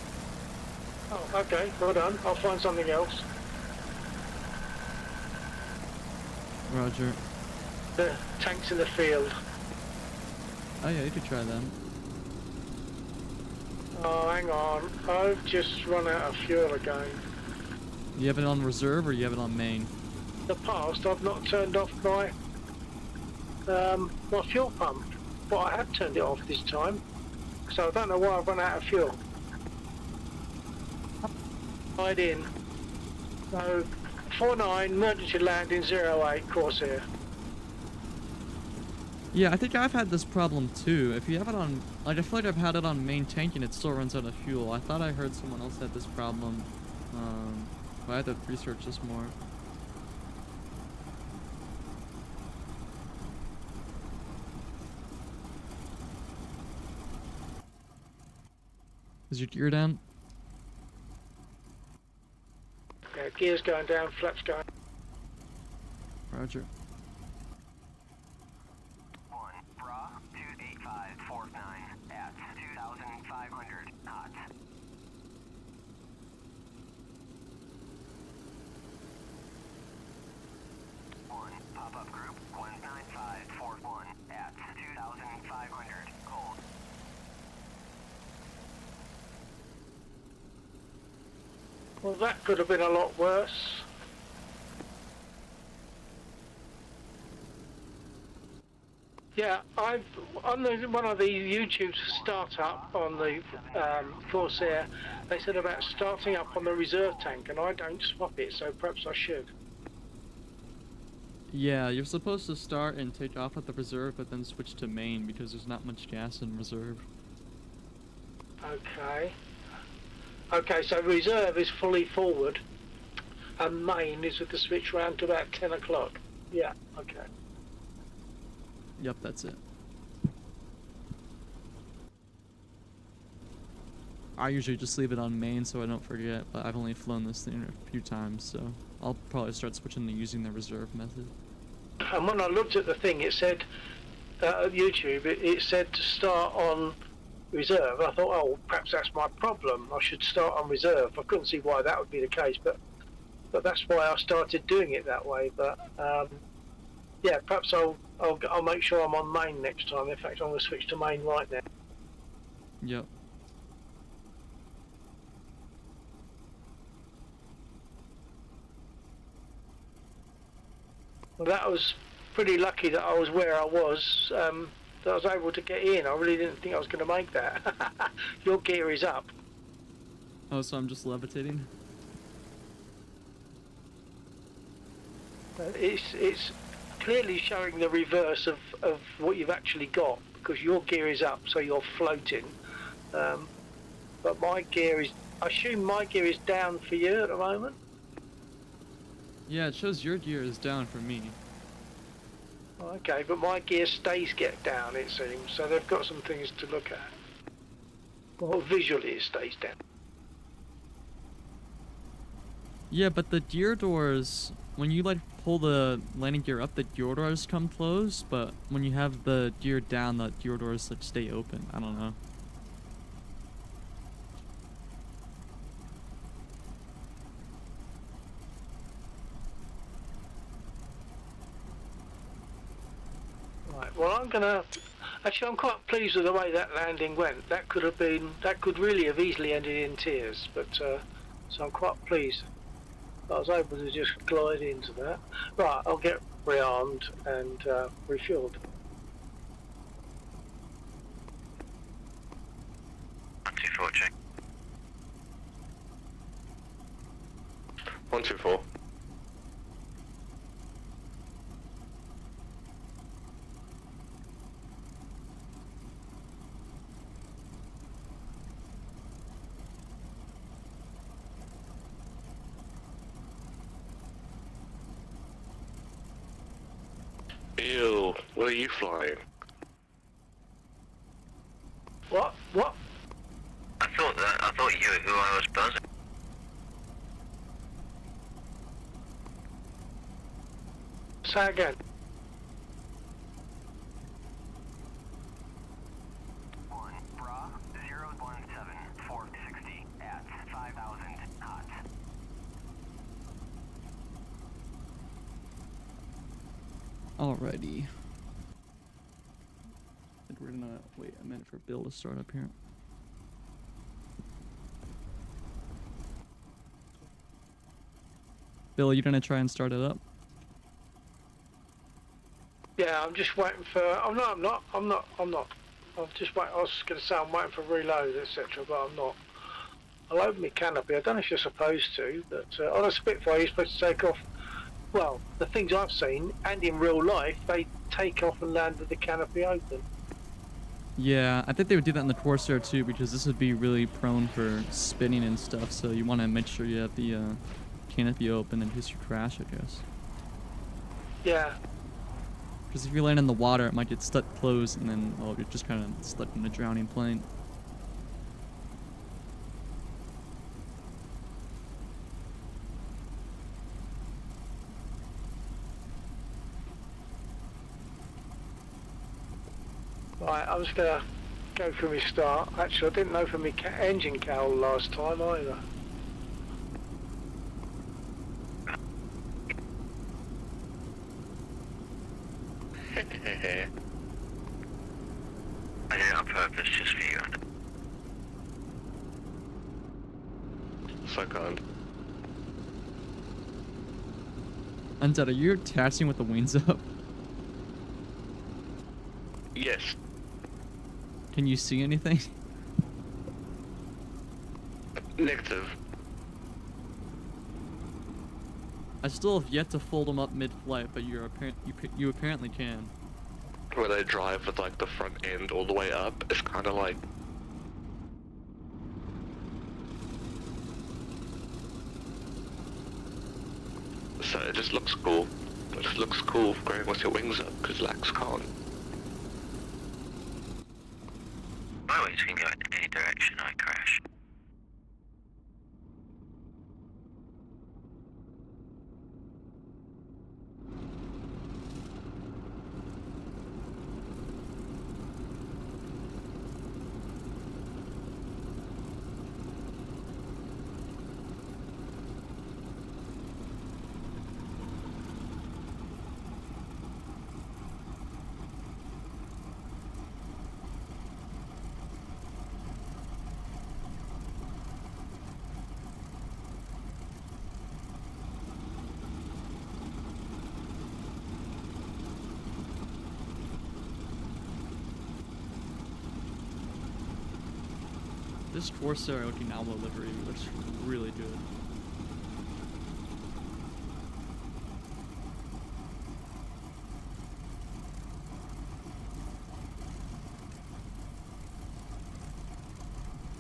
Oh, okay, well done. I'll find something else. Roger. The tanks in the field. Oh yeah, you could try them. Oh, hang on. I've just run out of fuel again. You have it on reserve or you have it on main? In the past, I've not turned off my my fuel pump, but I have turned it off this time. So I don't know why I've run out of fuel. Slide in. So 49 emergency landing 08 Corsair. Yeah, I think I've had this problem too. If you have it on, like, I feel like I've had it on main tank and it still runs out of fuel. I thought I heard someone else had this problem. But I had to research this more. Is your gear down? Yeah, gears going down, flaps going. Roger. 1, bra, 28549 at 2,500 knots. Pop-up group 19541 at 2,500 cold. Well, that could have been a lot worse. Yeah, I've on one of the YouTube startup on the Corsair, they said about starting up on the reserve tank, and I don't swap it, so perhaps I should. Yeah, you're supposed to start and take off at the reserve, but then switch to main because there's not much gas in reserve. Okay. Okay, so reserve is fully forward, and main is with the switch round to about 10 o'clock. Yeah, okay. Yep, that's it. I usually just leave it on main so I don't forget, but I've only flown this thing a few times, so I'll probably start switching to using the reserve method. And when I looked at the thing, it said, YouTube, it said to start on reserve. I thought, oh, perhaps that's my problem. I should start on reserve. I couldn't see why that would be the case, but that's why I started doing it that way. But yeah, perhaps I'll make sure I'm on main next time. In fact, I'm going to switch to main right now. Yep. Well, that was pretty lucky that I was where I was. That I was able to get in. I really didn't think I was going to make that. Your gear is up. Oh, so I'm just levitating? It's clearly showing the reverse of what you've actually got, because your gear is up, so you're floating. But my gear is, I assume my gear is down for you at the moment? Yeah, it shows your gear is down for me. Okay, but my gear stays get down, it seems, so they've got some things to look at. Well, visually it stays down. Yeah, but the gear doors, when you like pull the landing gear up, the gear doors come closed, but when you have the gear down, the gear doors like stay open. I don't know. Right, well I'm gonna, actually I'm quite pleased with the way that landing went. That could really have easily ended in tears, but so I'm quite pleased. I was able to just glide into that. Right, I'll get rearmed and refueled. 124 check. 124. Ew, what are you flying? What? I thought you were who I was buzzing. Say again. 1, bra, 017 460 at 5,000 knots. Alrighty. I think we're gonna wait a minute for Bill to start up here. Bill, you gonna try and start it up? Yeah, I'm just waiting for. I'm not. I'm just waiting. I was going to say I'm waiting for reload, etc., but I'm not. I'll open my canopy. I don't know if you're supposed to, but on a Spitfire you're supposed to take off. Well, the things I've seen, and in real life, they take off and land with the canopy open. Yeah, I think they would do that in the Corsair too, because this would be really prone for spinning and stuff. So you want to make sure you have the canopy open in case you crash, I guess. Yeah. Because if you land in the water, it might get stuck closed, and then well, you're just kind of stuck in a drowning plane. Right, I'm just gonna go through my start. Actually, I didn't know for my engine cowl last time either. I did it on purpose just for you. So kind. Undead, are you attaching with the wings up? Yes. Can you see anything? Negative. I still have yet to fold them up mid-flight, but you apparently can. Where they drive with like the front end all the way up, it's kind of like. So it just looks cool. It just looks cool going with your wings up, because Lax can't. My wings can go in any direction I crash. This Corsair Okinawa livery looks really good.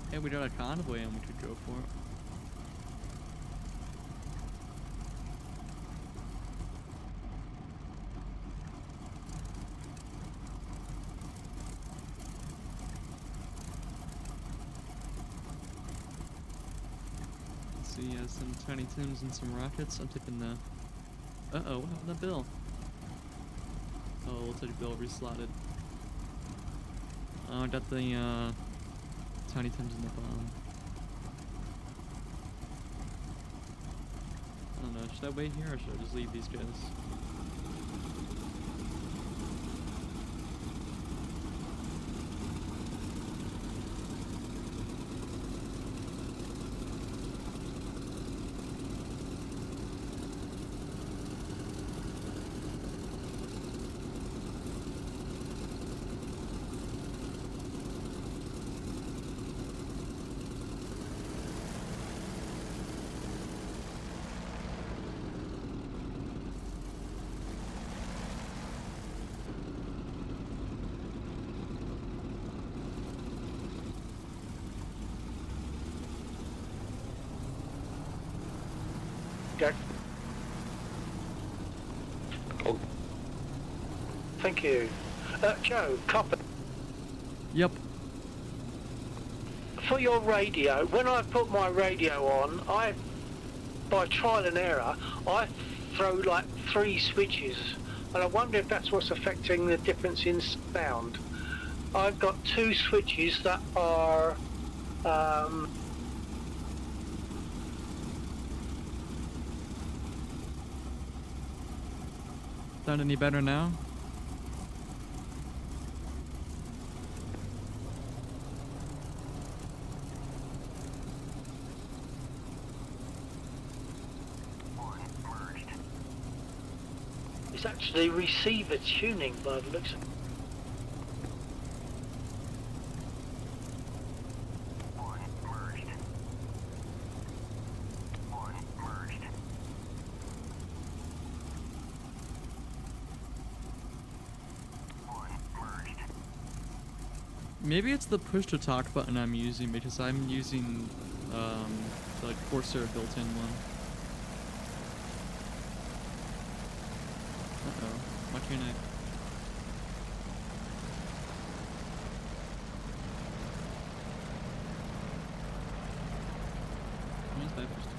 Hey, we got a convoy and we could go for it. See, some Tiny Tims and some rockets. I'm taking the... Uh-oh, what happened to Bill? Oh, looks like Bill reslotted. Oh, I got the, Tiny Tims in the bomb. I don't know, should I wait here or should I just leave these guys? Go. Oh, Thank you. Joe, copper. Yep. For your radio, when I put my radio on, by trial and error, I throw like 3 switches, and I wonder if that's what's affecting the difference in sound. I've got 2 switches that are, Sound any better now? it's actually receiver tuning by the looks of it. Maybe it's the push to talk button I'm using because I'm using the like Corsair built-in one. Uh-oh. Watch your neck. Where's that push to talk?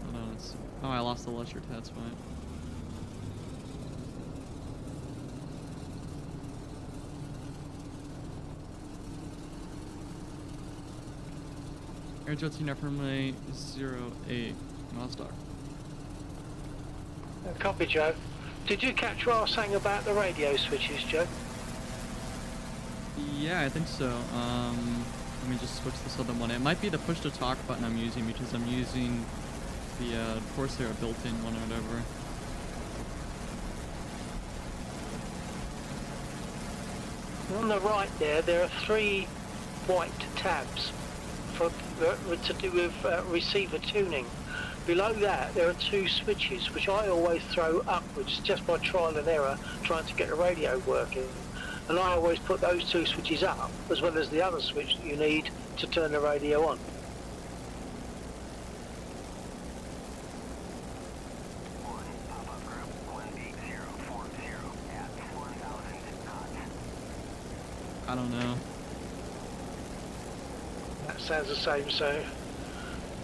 Hold on, let's see. Oh, I lost the lusher, that's why. Air Jetsy firmly 08 Mazda. Copy, Joe. Did you catch what I was saying about the radio switches, Joe? Yeah, I think so. Let me just switch this other one. It might be the push to talk button I'm using because I'm using the Corsair built-in one or whatever. On the right there are 3 white tabs for to do with receiver tuning. Below that, there are 2 switches, which I always throw upwards just by trial and error, trying to get the radio working. And I always put those 2 switches up, as well as the other switch that you need to turn the radio on. Pop-up group 18040 at 1000 knots. I don't know. That sounds the same, so...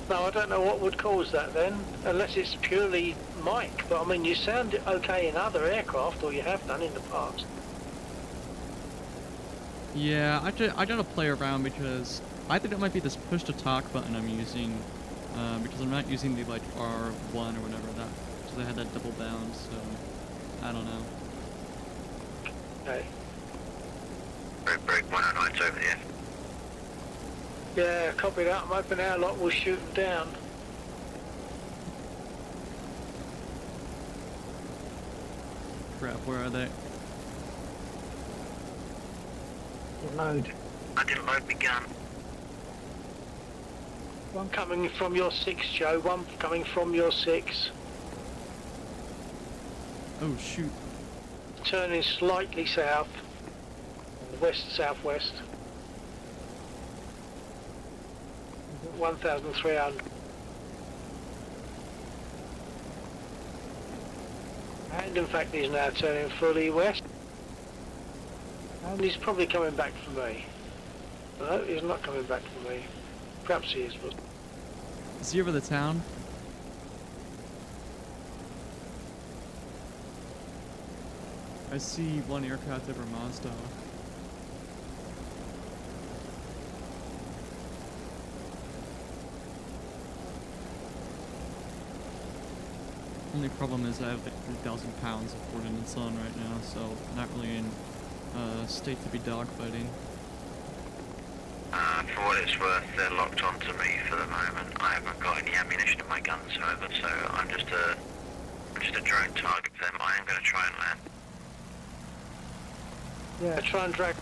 No, I don't know what would cause that then, unless it's purely mic. But I mean, you sound okay in other aircraft, or you have done in the past. Yeah, I gotta play around because I think it might be this push to talk button I'm using, because I'm not using the like R1 or whatever that, because I had that double bound, so I don't know. Okay. Break 109's over here. Yeah, copy that. I'm hoping our lot will shoot them down. Crap, where are they? Load. I didn't load my gun. One coming from your 6, Joe. One coming from your 6. Oh shoot. Turning slightly south. West-southwest. 1,300. And in fact he's now turning fully west. And he's probably coming back for me. No, he's not coming back for me. Perhaps he is, but... Is he over the town? I see one aircraft over Mazda. Only problem is I have like 3,000 pounds of ordnance on right now, so not really in state to be dogfighting. For what it's worth, they're locked onto me for the moment. I haven't got any ammunition in my guns, however, so I'm just a drone target for them. I am going to try and land. Yeah, try and drag...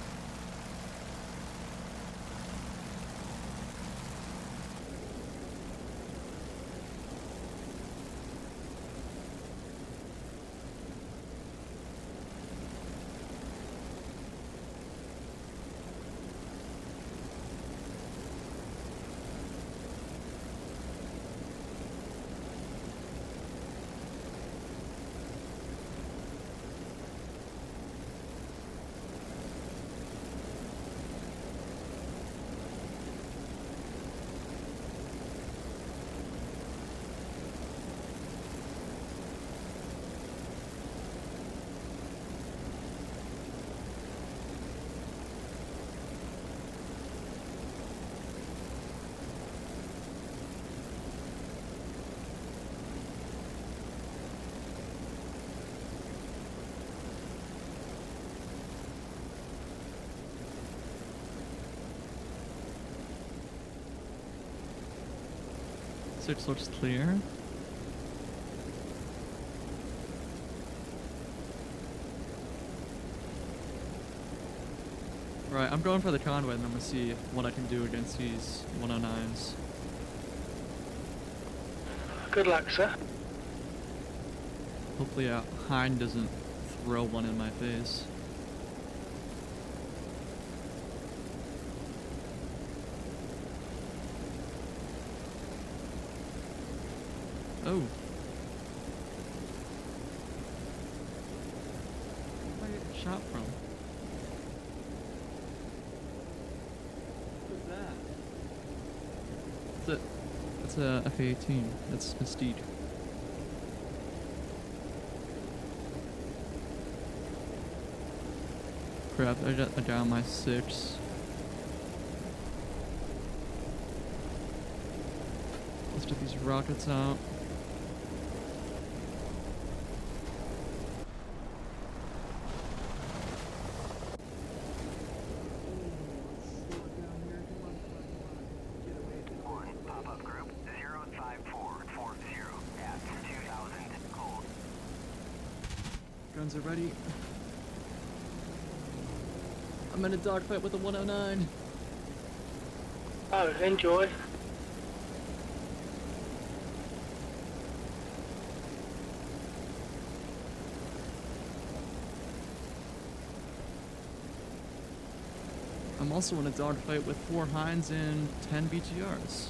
Six looks clear. Alright, I'm going for the convoy and I'm gonna see what I can do against these 109s. Good luck, sir. Hopefully a hind doesn't throw one in my face. Oh. Where did I get shot from? What's that? That's a F-18. That's Mystique. Crap, I down my 6. Let's get these rockets out. Pop-up group 05440 at 2000 cold. Guns are ready. I'm in a dogfight with a 109. Oh, enjoy. I'm also in a dogfight with 4 Hinds and 10 BTRs.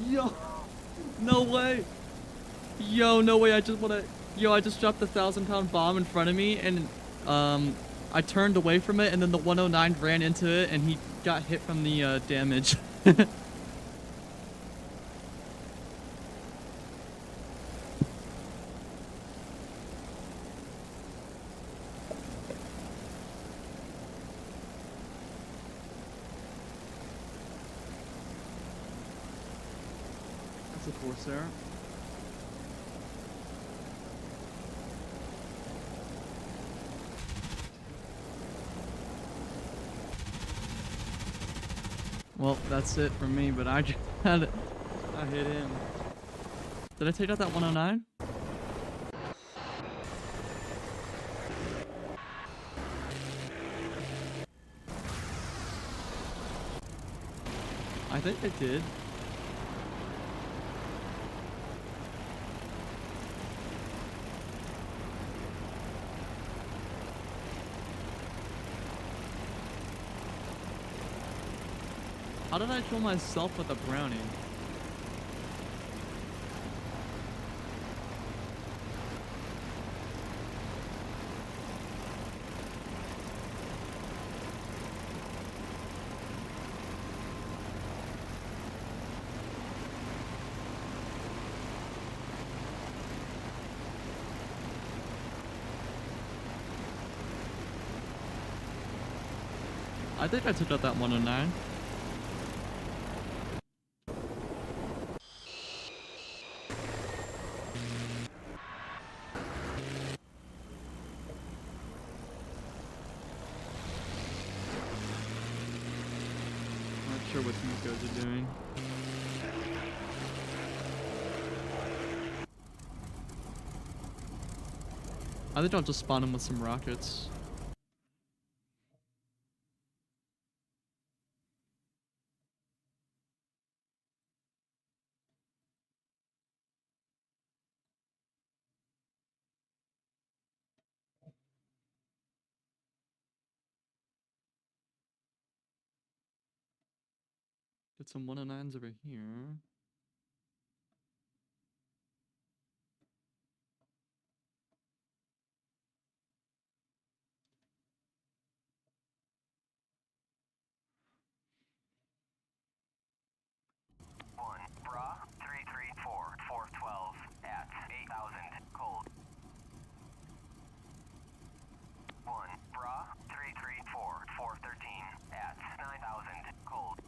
Yo, no way. Yo, no way. I just dropped the 1,000-pound bomb in front of me, and I turned away from it, and then the 109 ran into it, and he got hit from the damage. That's a Corsair. Well, that's it for me, but I just I hit him. Did I take out that 109? I think I did. How did I kill myself with a brownie? I think I took out that 109. Not sure what these guys are doing. I think I'll just spawn him with some rockets. Get some 109s over here. One, bra, 334, 412 at 8,000 cold. One, bra, 334, 413 at 9,000 cold.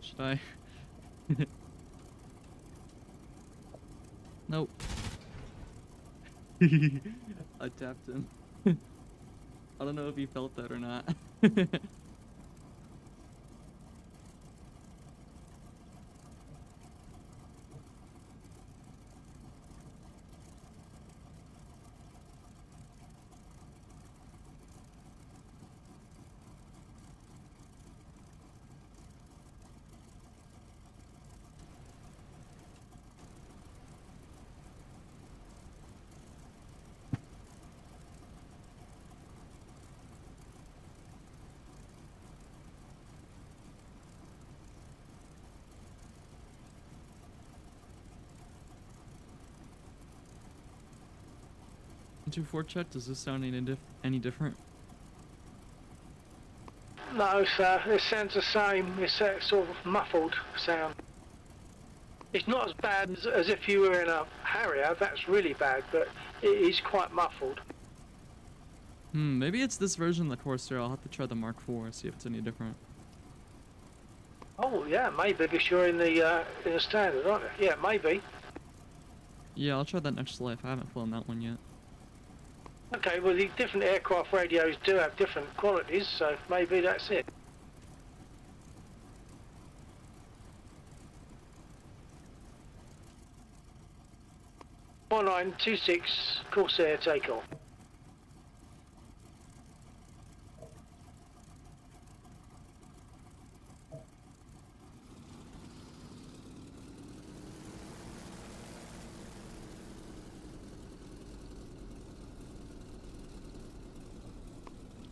Should I? Nope. I tapped him. I don't know if he felt that or not. 124 chat, does this sound any different? No, sir, it sounds the same. It's that sort of muffled sound. It's not as bad as if you were in a Harrier, that's really bad, but it is quite muffled. Maybe it's this version of the Corsair. I'll have to try the Mark IV, see if it's any different. Oh, yeah, maybe, because you're in the standard, aren't you? Yeah, maybe. Yeah, I'll try that next life. I haven't flown that one yet. Okay, well, the different aircraft radios do have different qualities, so maybe that's it. (4926) Corsair takeoff.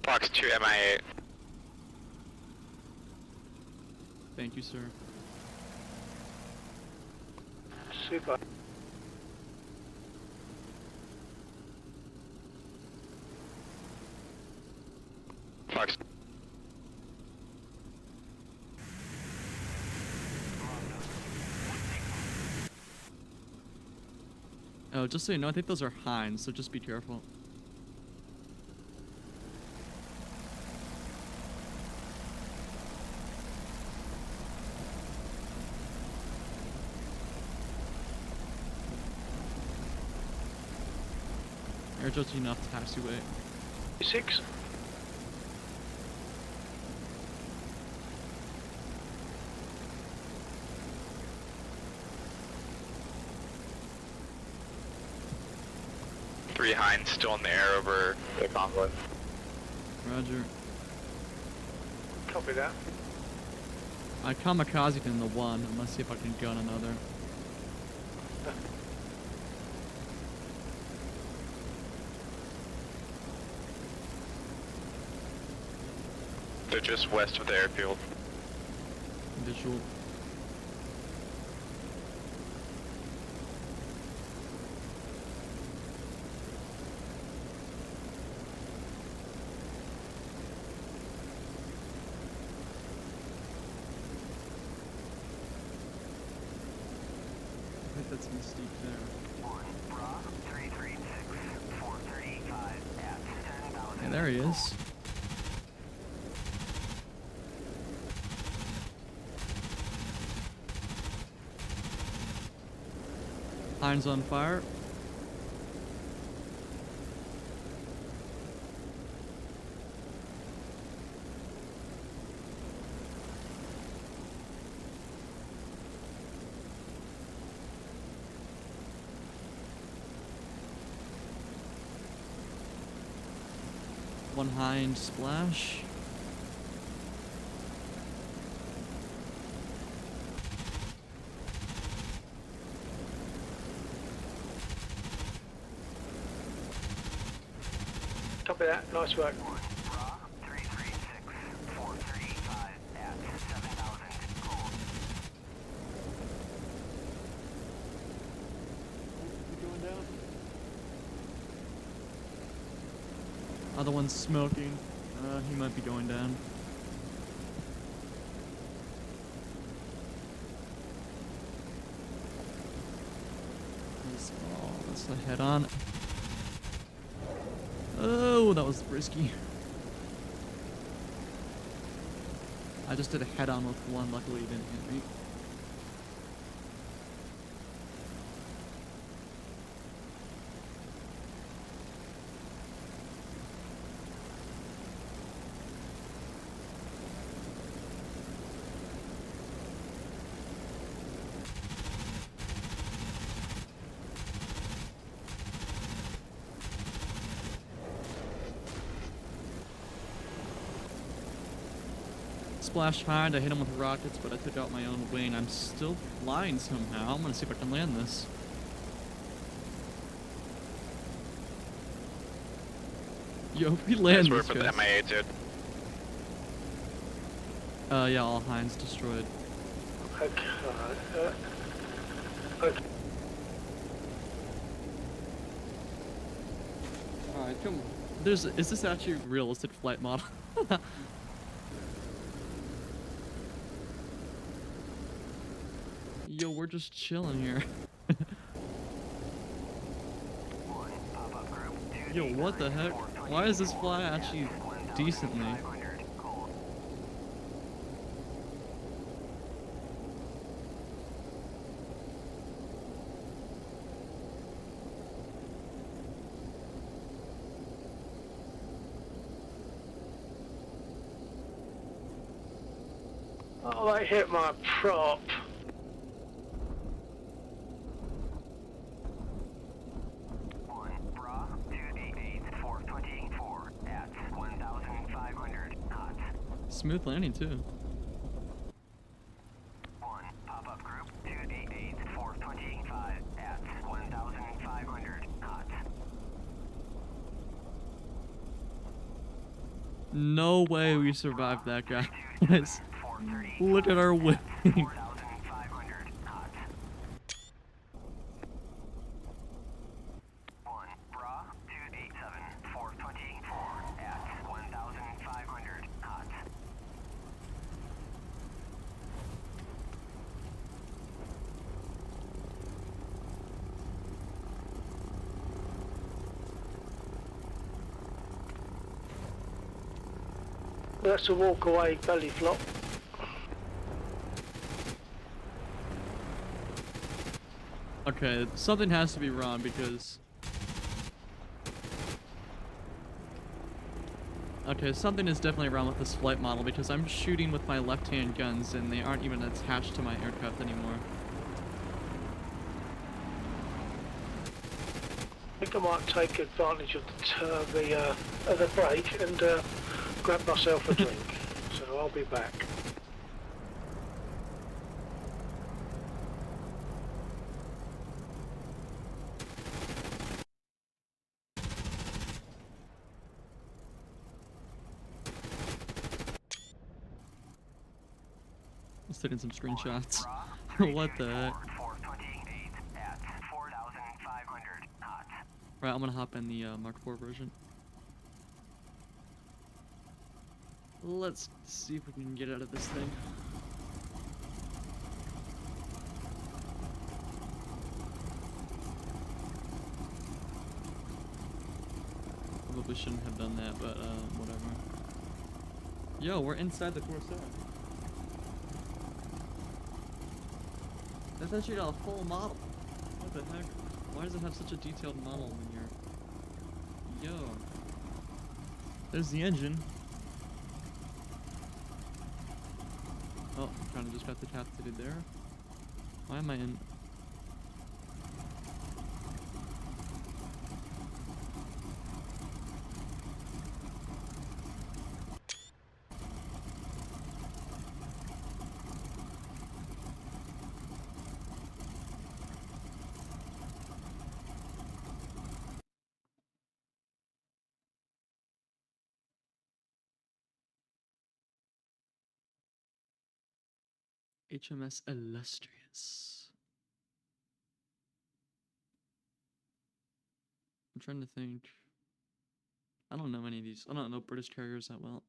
Fox 2 MIA. Thank you, sir. Super. Fox. Oh, just so you know, I think those are Heinz, so just be careful. Air just enough to taxiway. 6. Three Heinz still in the air over the convoy. Roger. Copy that. I kamikazed in the one. I'm gonna see if I can gun another. They're just west of the airfield. Visual. I think that's Mystique there. Yeah, there he is. Heinz on fire. One Heinz splash. Copy that. Nice work. Other one's smoking. He might be going down. Oh, that's the head on. Oh, that was risky. I just did a head-on with one. Luckily, it didn't hit me. Splashed hard, I hit him with rockets, but I took out my own wing. I'm still flying somehow. I'm gonna see if I can land this. Yo, if we land Nice this, work with the guys. MIA, dude. Yeah, all Heinz destroyed. Okay. Okay. Alright, come on. Is this actually a realistic flight model? Yo, we're just chilling here. Yo, what the heck? Why is this fly actually decently? Oh, they hit my prop. Smooth landing too. Pop-up group 288-425 at 1,500 knots. No way we survived that, guys. Look at our wing. 4,500 knots. 1 Bra 287-424 at 1,500 knots. That's a walk away belly flop. Okay, something has to be wrong because... Okay, something is definitely wrong with this flight model because I'm shooting with my left-hand guns and they aren't even attached to my aircraft anymore. I think I might take advantage of the break and grab myself a drink. So I'll be back. Let's take in some screenshots. What the heck? 428 at 4,500 knots. Right, I'm gonna hop in the Mark IV version. Let's see if we can get out of this thing. Probably shouldn't have done that, but whatever. Yo, we're inside the Corsair. That's actually a full model. What the heck? Why does it have such a detailed model when you're... Yo. There's the engine. Oh, kind of just got decapitated there. Why am I in... HMS Illustrious. I'm trying to think. I don't know any of these. I don't know British carriers that well.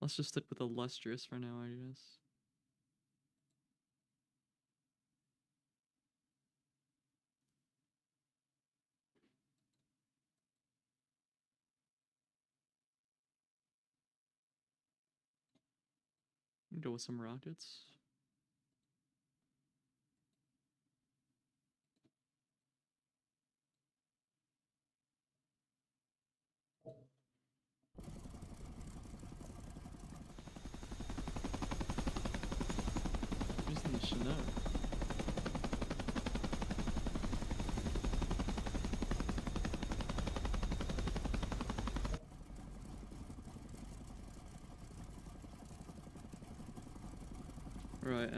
Let's just stick with Illustrious for now, I guess. go with some rockets. Who's in the Chinook? Right,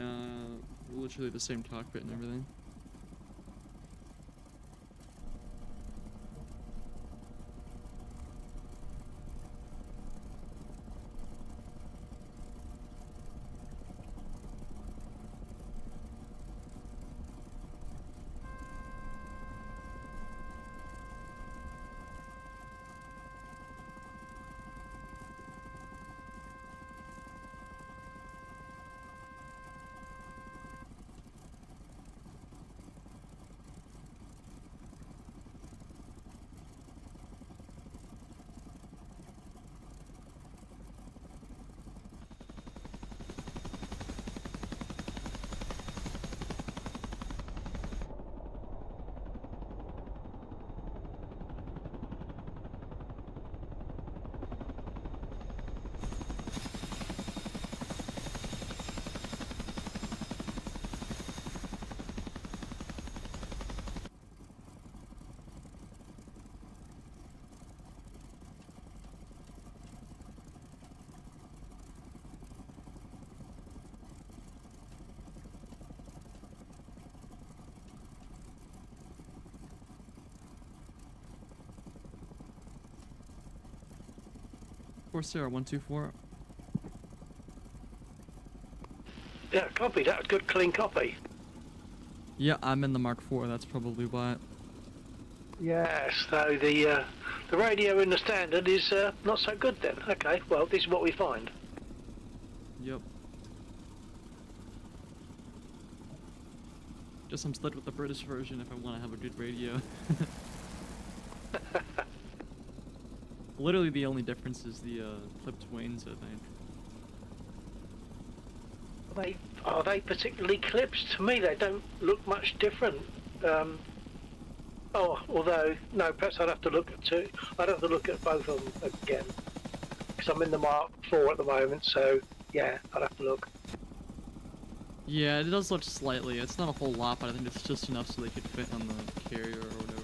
literally the same cockpit and everything. Corsair 124. Yeah, copy. That was good, clean copy. Yeah, I'm in the Mark IV. That's probably why. Yes. So the radio in the standard is not so good then. Okay. Well, this is what we find. Yep. Guess I'm stuck with the British version if I want to have a good radio. Literally the only difference is the clipped wings, I think. Are they particularly clipped? To me, they don't look much different. Although no, perhaps I'd have to look at two. I'd have to look at both of them again because I'm in the Mark IV at the moment. So yeah, I'd have to look. Yeah, it does look slightly. It's not a whole lot, but I think it's just enough so they could fit on the carrier or whatever.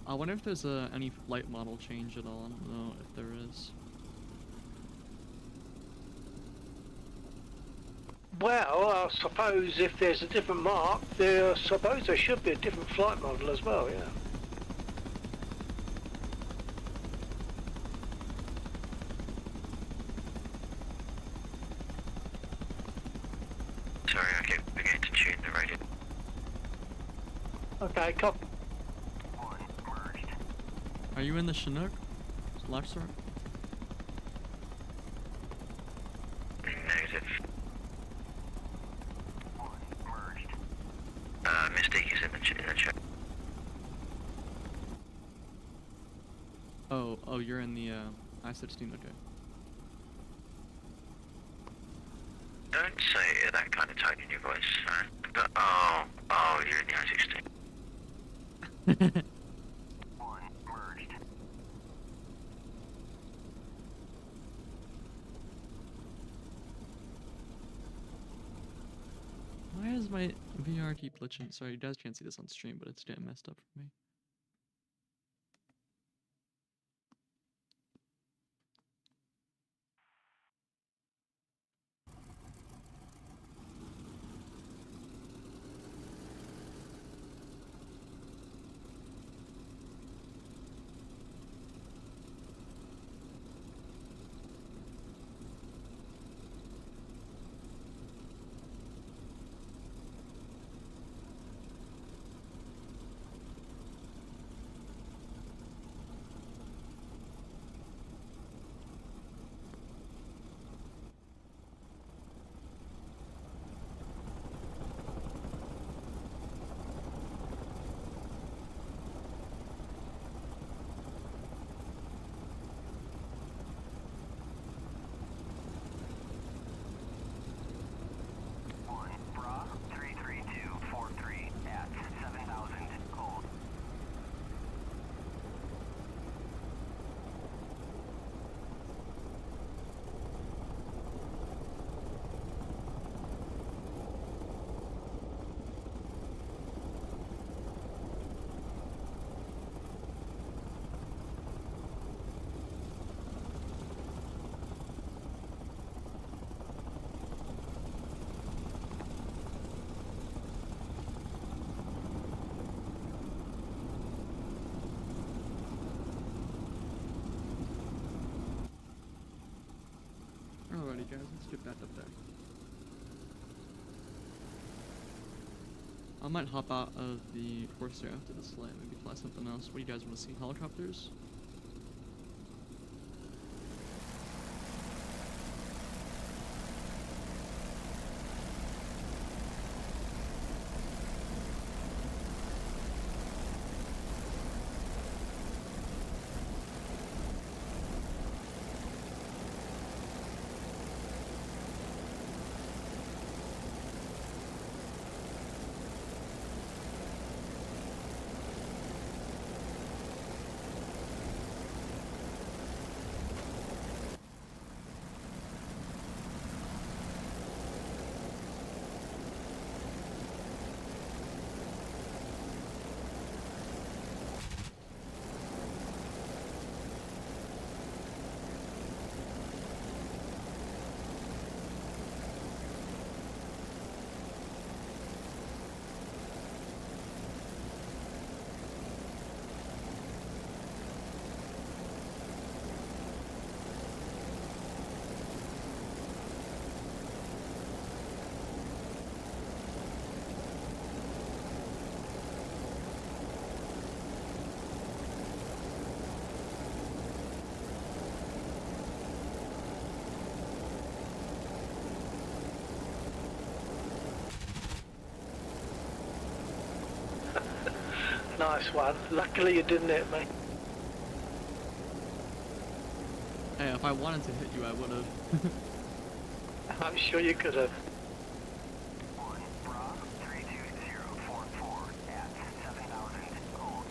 I wonder if there's any flight model change at all. I don't know if there is. Well, I suppose if there's a different mark, I suppose there should be a different flight model as well. Yeah. Sorry, I keep forgetting to tune the radio. Okay, copy. One merged. Are you in the Chinook? Luxor? Negative. One merged. Mystique is in the chat. Oh, you're in the I-16, okay. Don't say that kind of tone in your voice. But, you're in the I-16. One merged. Why is my VR keep glitching? Sorry, you guys can't see this on stream, but it's getting messed up for me. let's get back up there. I might hop out of the Corsair after this light, maybe fly something else. What do you guys want to see? Helicopters? Nice one. Luckily you didn't hit me. Hey, if I wanted to hit you, I would have. I'm sure you could have. 1 Rob 32044 at 7,000 gold.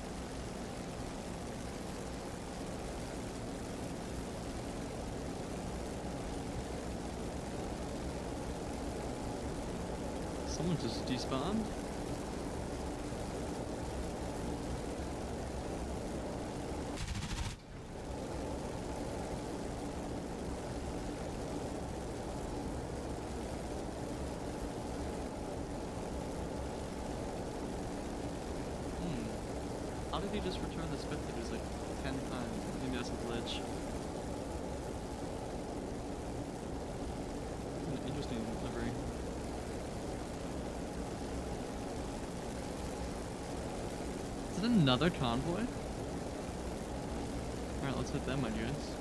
Someone just despawned? How did he just return the spectators like 10 times? I think that's a glitch. An interesting delivery. Is it another convoy? Alright, let's hit them, I guess.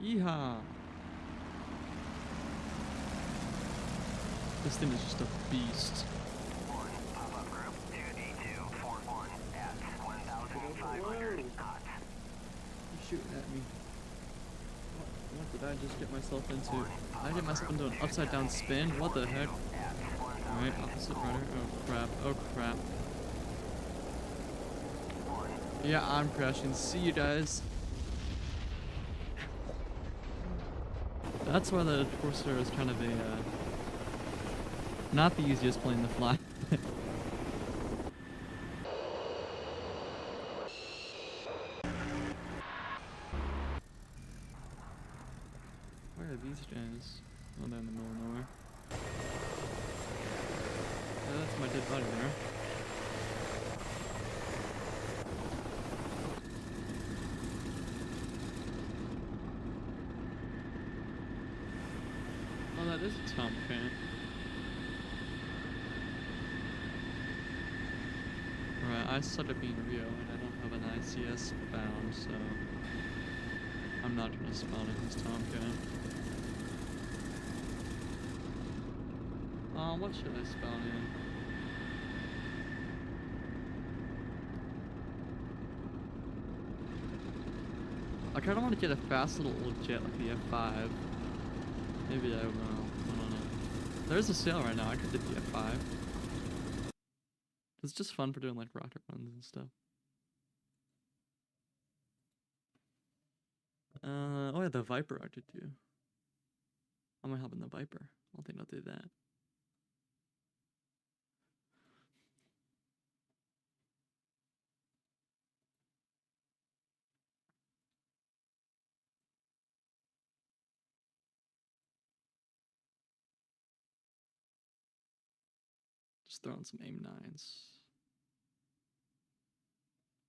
Yeehaw! This thing is just a beast. 1 pop-up group 2D241 at 1,500 knots. You're shooting at me. What did I just get myself into? I get myself into an upside down spin? What the heck? Alright, opposite runner. Oh crap, oh crap. Yeah, I'm crashing. See you guys. That's why the Corsair is kind of a, not the easiest plane to fly. Where are these guys? Oh, they're in the middle of nowhere. Yeah, that's my dead body there. Oh, that is a Tomcat. Right, I suck at being Rio, and I don't have an ICS bound, so I'm not gonna spawn in his Tomcat. What should I spawn in? I kind of want to get a fast little old jet like the F5. Maybe I will. I don't know. There's a sale right now. I could get the F5. It's just fun for doing like rocket runs and stuff. Oh yeah, the Viper I could do. I might hop in the Viper. I don't think I'll do that. Just throwing some AIM-9s.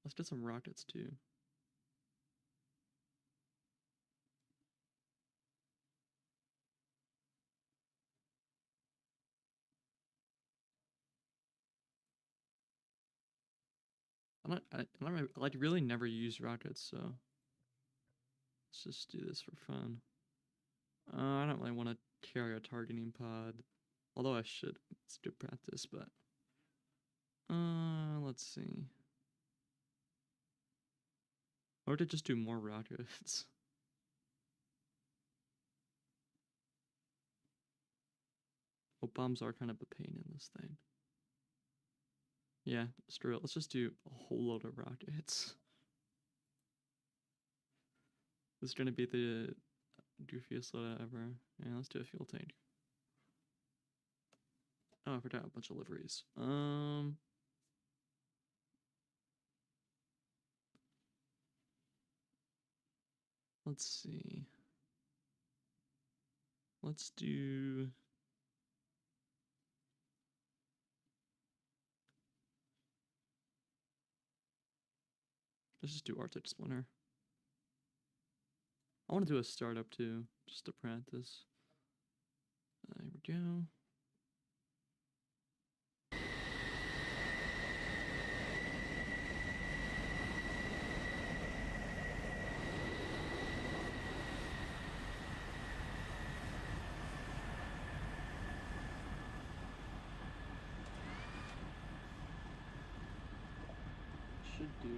Let's get some rockets too. I like really never use rockets, so let's just do this for fun. I don't really want to carry a targeting pod, although I should. It's good practice, but let's see. Or to just do more rockets. Well, bombs are kind of a pain in this thing. Yeah, screw it. Let's just do a whole load of rockets. This is gonna be the goofiest loadout ever. Yeah, let's do a fuel tank. Oh, I forgot a bunch of liveries. Let's see. Let's do. Let's just do Arctic Splinter. I want to do a startup too, just to practice. There we go. Should do is.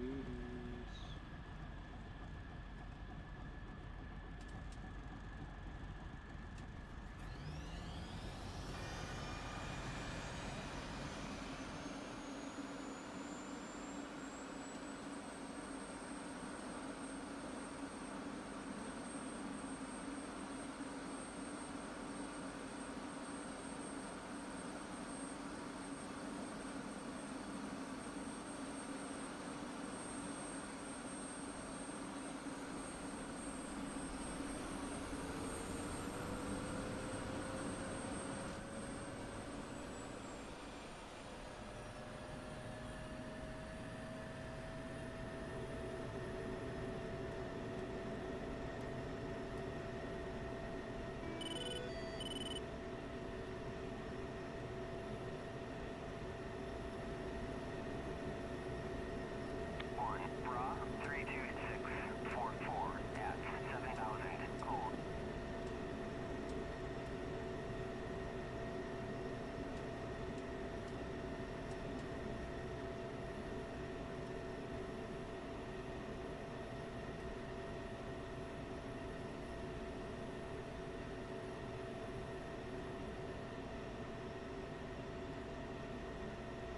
Bra 32644 at 7,000 gold.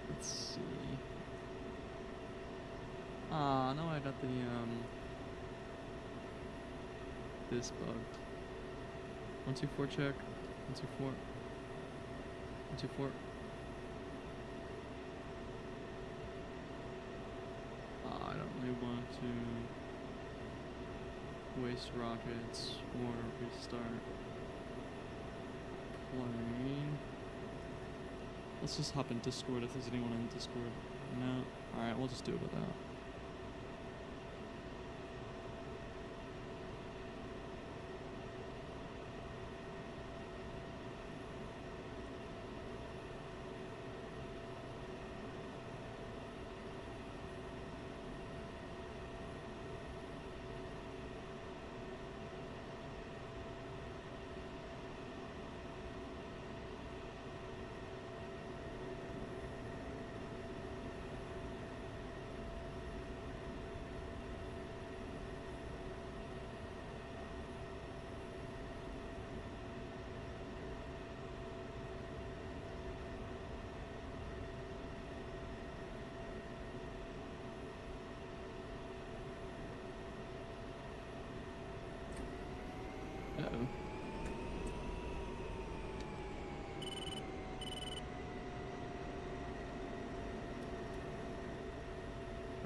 Let's see. Ah, no, I got the this bugged. 124 check. 124. 124. I don't really want to waste rockets or restart plane. Let's just hop in Discord if there's anyone in Discord. No? Alright, we'll just do it without.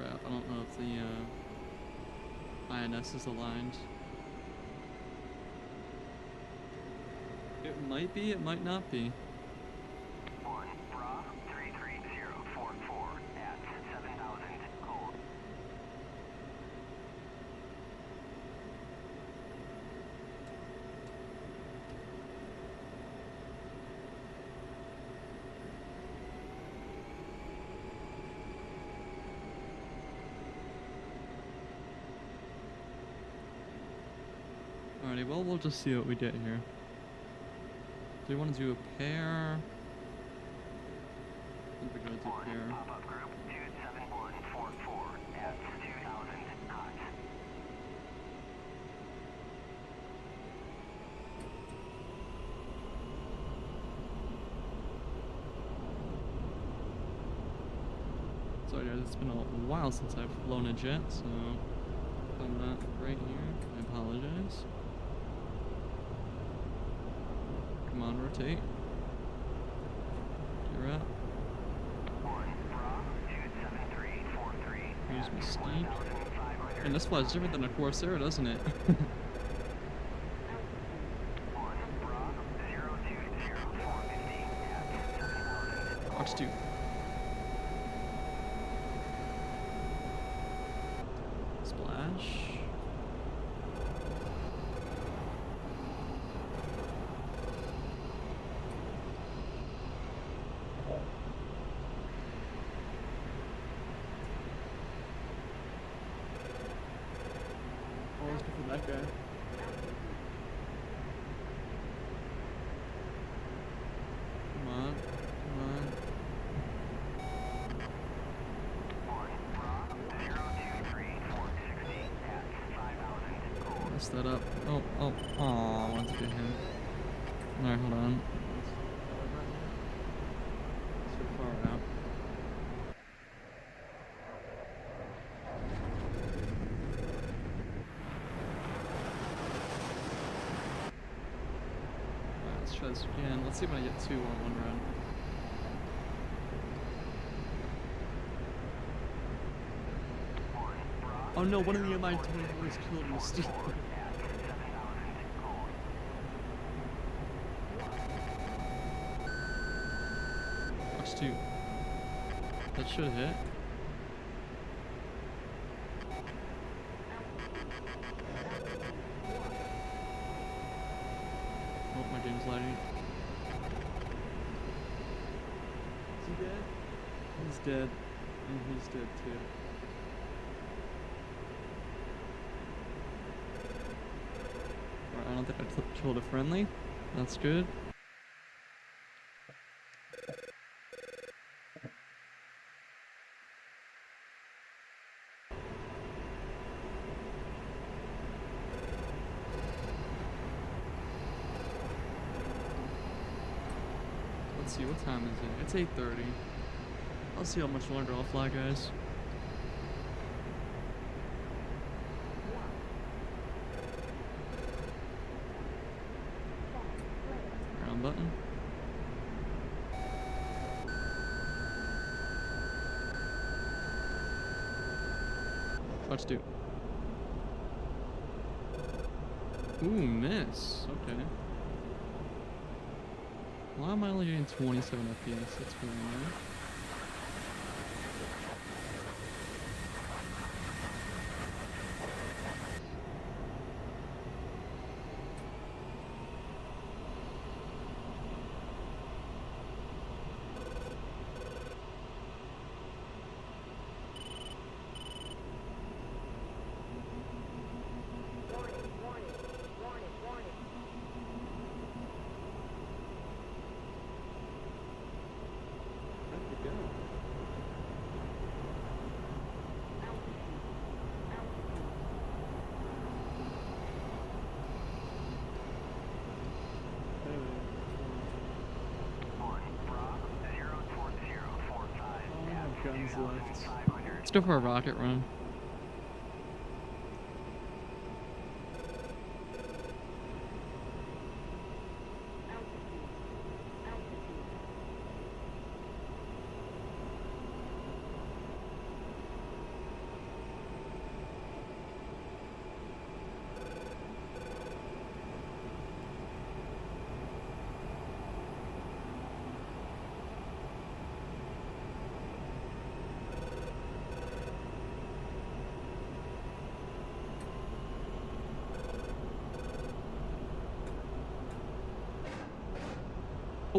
crap. I don't know if the INS is aligned. It might be, it might not be. 1, Bra, 33044 at 7,000 cold. Alrighty, well, we'll just see what we get here. Do we want to do a pair? I think we're going to do a pair. Pop-up group 27144 at 2,000 knots. Sorry guys, it's been a while since I've flown a jet, so if I'm not right here, I apologize. Come on, rotate. You're up. 1, Bra, 27343 Use at my steep. 1,500. And this flies different than a Corsair, doesn't it? 1, Bra, 020450 at 7,000 Watch 2. Splash. Always good for that guy. Come on, come on. 1, Bra, 023460 at 5,000 cold. Messed that up. Oh, oh, aw, I wanted to get him. Alright, hold on. So far out. Alright, let's try this again. Let's see if I get 2 on one run. Oh no, one of the MI-10 was killed me still. Watch 2. That should hit. Oh, my game's lagging. Is he dead? He's dead. And he's dead too. Alright, I don't think I killed a friendly. That's good. Let's see, what time is it? It's 8:30. I'll see how much longer I'll fly, guys. Ground button. Watch 2. Ooh, miss. Okay. Why am I only getting 27 FPS? That's really annoying. Where'd it go? Oh, guns left. Let's go for a rocket run.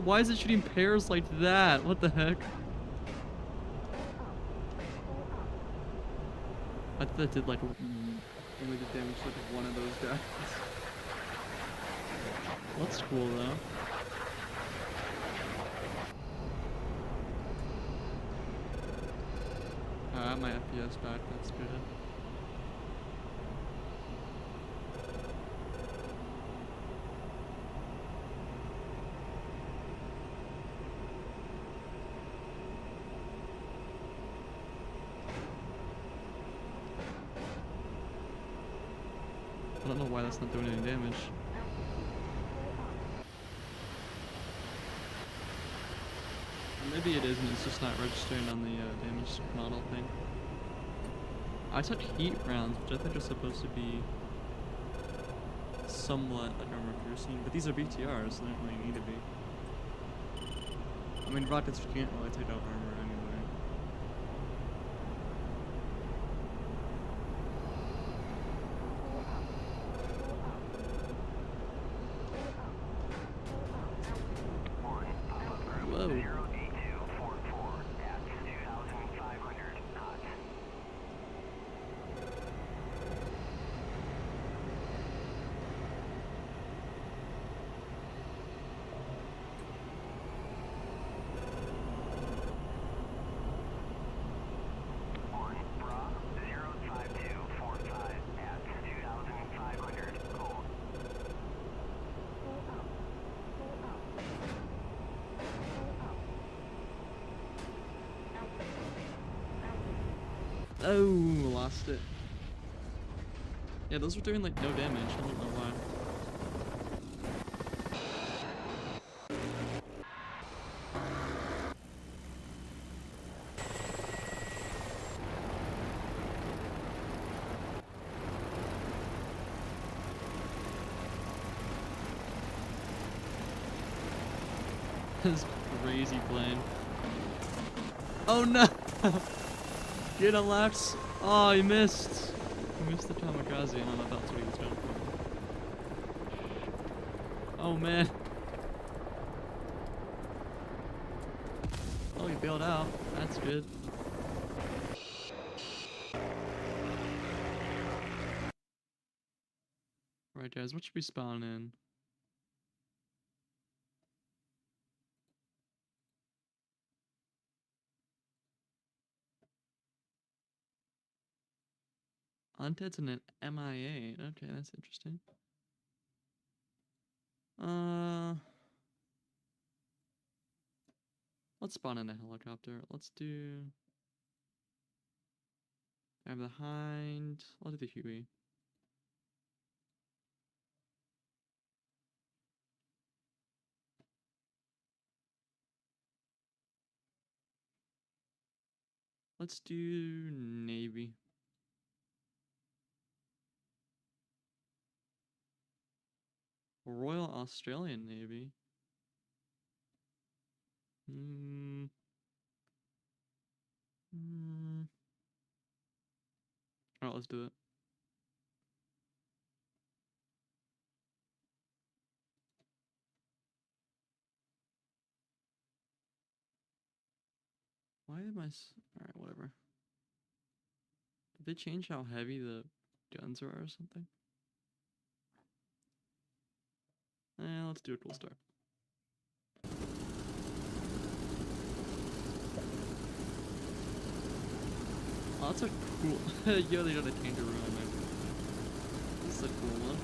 Why is it shooting pairs like that? What the heck? I thought that did like only did damage to like one of those guys. That's cool though. I have my FPS back, that's good. I don't know why that's not doing any damage. Maybe it isn't, it's just not registering on the damage model thing. I took heat rounds, which I think are supposed to be somewhat like armor piercing, but these are BTRs, so they don't really need to be. I mean, rockets can't really take out armor anyway. Whoa. 08244 at 2,500 knots. Bra 05245 at 2,500 cold. Oh, lost it. Yeah, those were doing like no damage. I don't know why. This crazy plane. Oh no! Get him, Lex! Oh, he missed! He missed the kamikaze. I don't know if that's what he was going for. Oh man. Oh, he bailed out. That's good. Alright guys, what should we spawn in? Unted's in an MIA. Okay, that's interesting. Let's spawn in a helicopter. Let's do... I have the Hind. I'll do the Huey. Let's do Navy. Royal Australian Navy. Alright, let's do it. Why am I... Alright, whatever. Did they change how heavy the guns are or something? Let's do a cool start. Oh, that's a cool... Yo, they got a kangaroo on there. This is a cool one.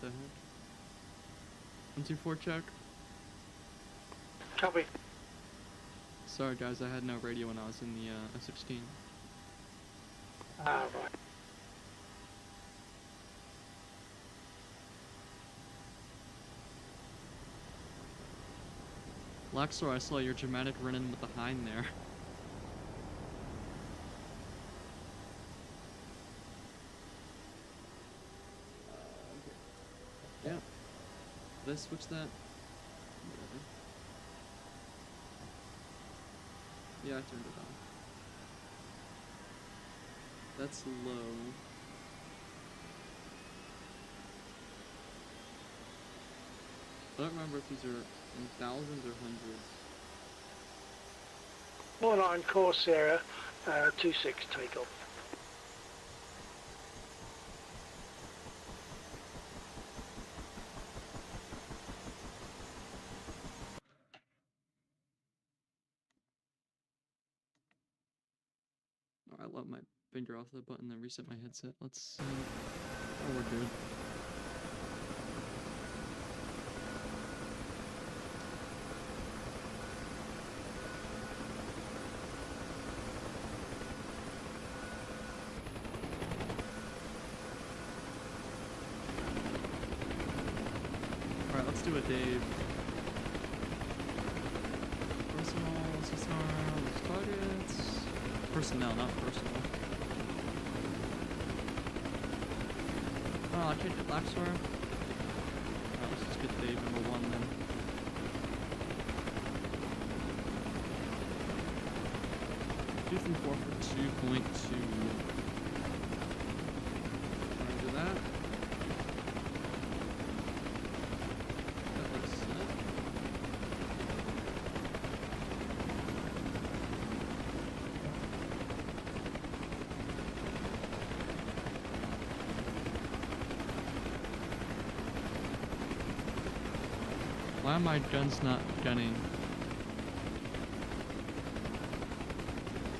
the heck? 124 check. Copy. Sorry guys, I had no radio when I was in the F-16. Ah, right. Laxor, I saw your dramatic run-in with the hind there. Yeah. Did I switch that? Yeah, I turned it on. That's low. I don't remember if these are in thousands or hundreds. 49 Corsair, 26 takeoff. I let my finger off the button and reset my headset. Let's see. Oh, we're good. Alright, let's do it, Dave. Personal, CSR, those targets. Personnel, not personal. Oh, I changed it Laxor. Alright, let's just get Dave number 1 then. Houston 4 for 2.2. Roger that. That looks set. Why are my guns not gunning?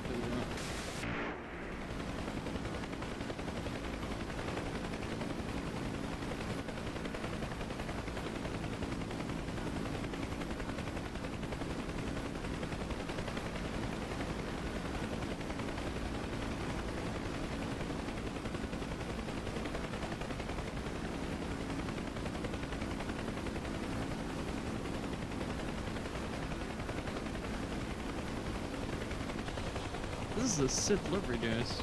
There we go. This is a Sith livery, guys.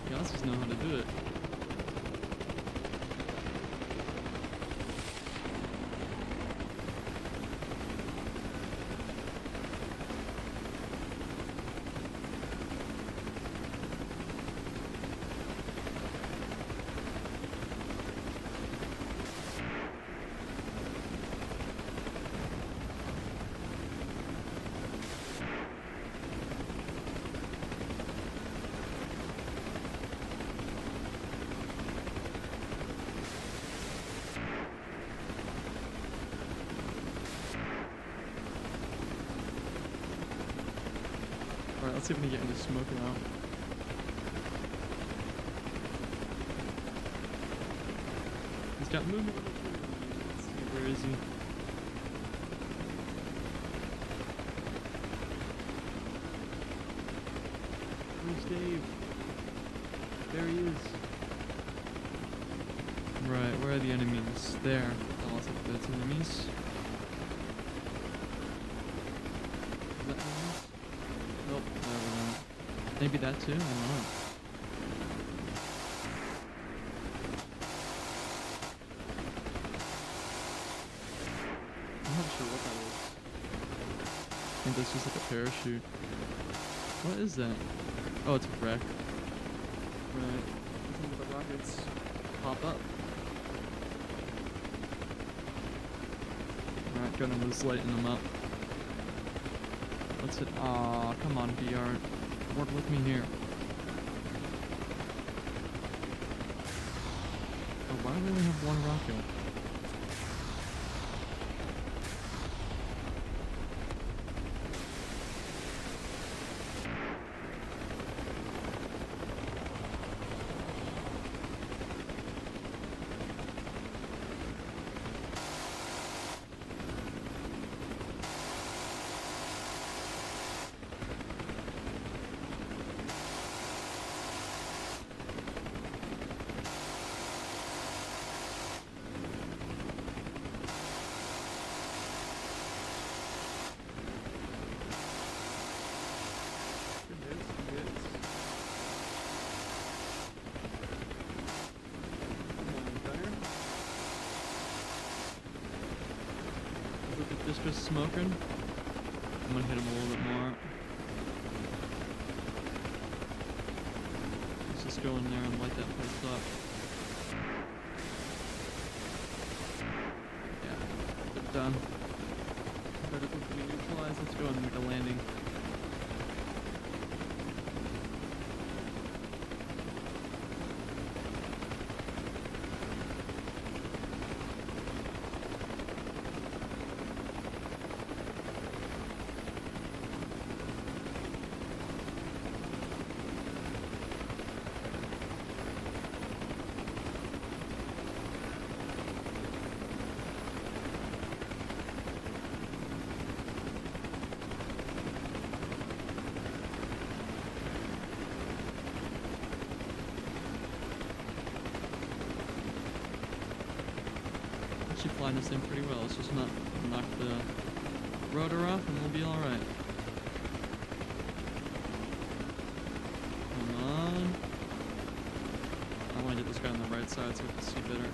The Aussies know how to do it. Alright, let's see if we can get into smoking out. He's got movement. Let's see, where is he? Where's Dave? There he is. Right, where are the enemies? There. Oh, let's look at those enemies. Is that enemies? Nope, there we go. Maybe that too? I don't know. I'm not sure what that is. I think that's just like a parachute. What is that? Oh, it's a wreck. Right. I think the rockets pop up. Alright, gunner was lighting them up. Let's hit. Aw, come on, VR. Work with me here. Oh, why do we only have one rocket? smoking. I'm gonna hit him a little bit more. Let's just go in there and light that place up. Yeah, good done. Vertical can be neutralized. Let's go and make a landing. Actually flying this thing pretty well. Let's just not knock the rotor off and we'll be alright. Come on. I want to get this guy on the right side so we can see better.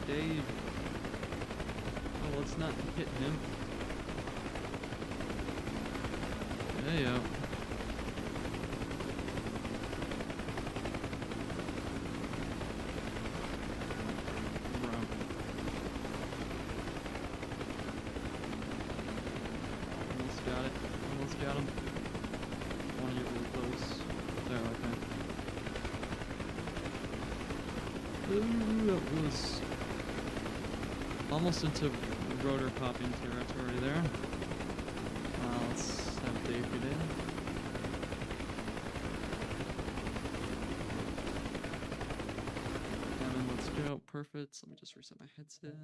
There, Dave. Oh, let's not hit him. There you go. Got him. I want to get really close. There, okay. Ooh, that was almost into rotor popping territory there. Let's have Dave get in. And let's go. Perfect. Let me just reset my headset.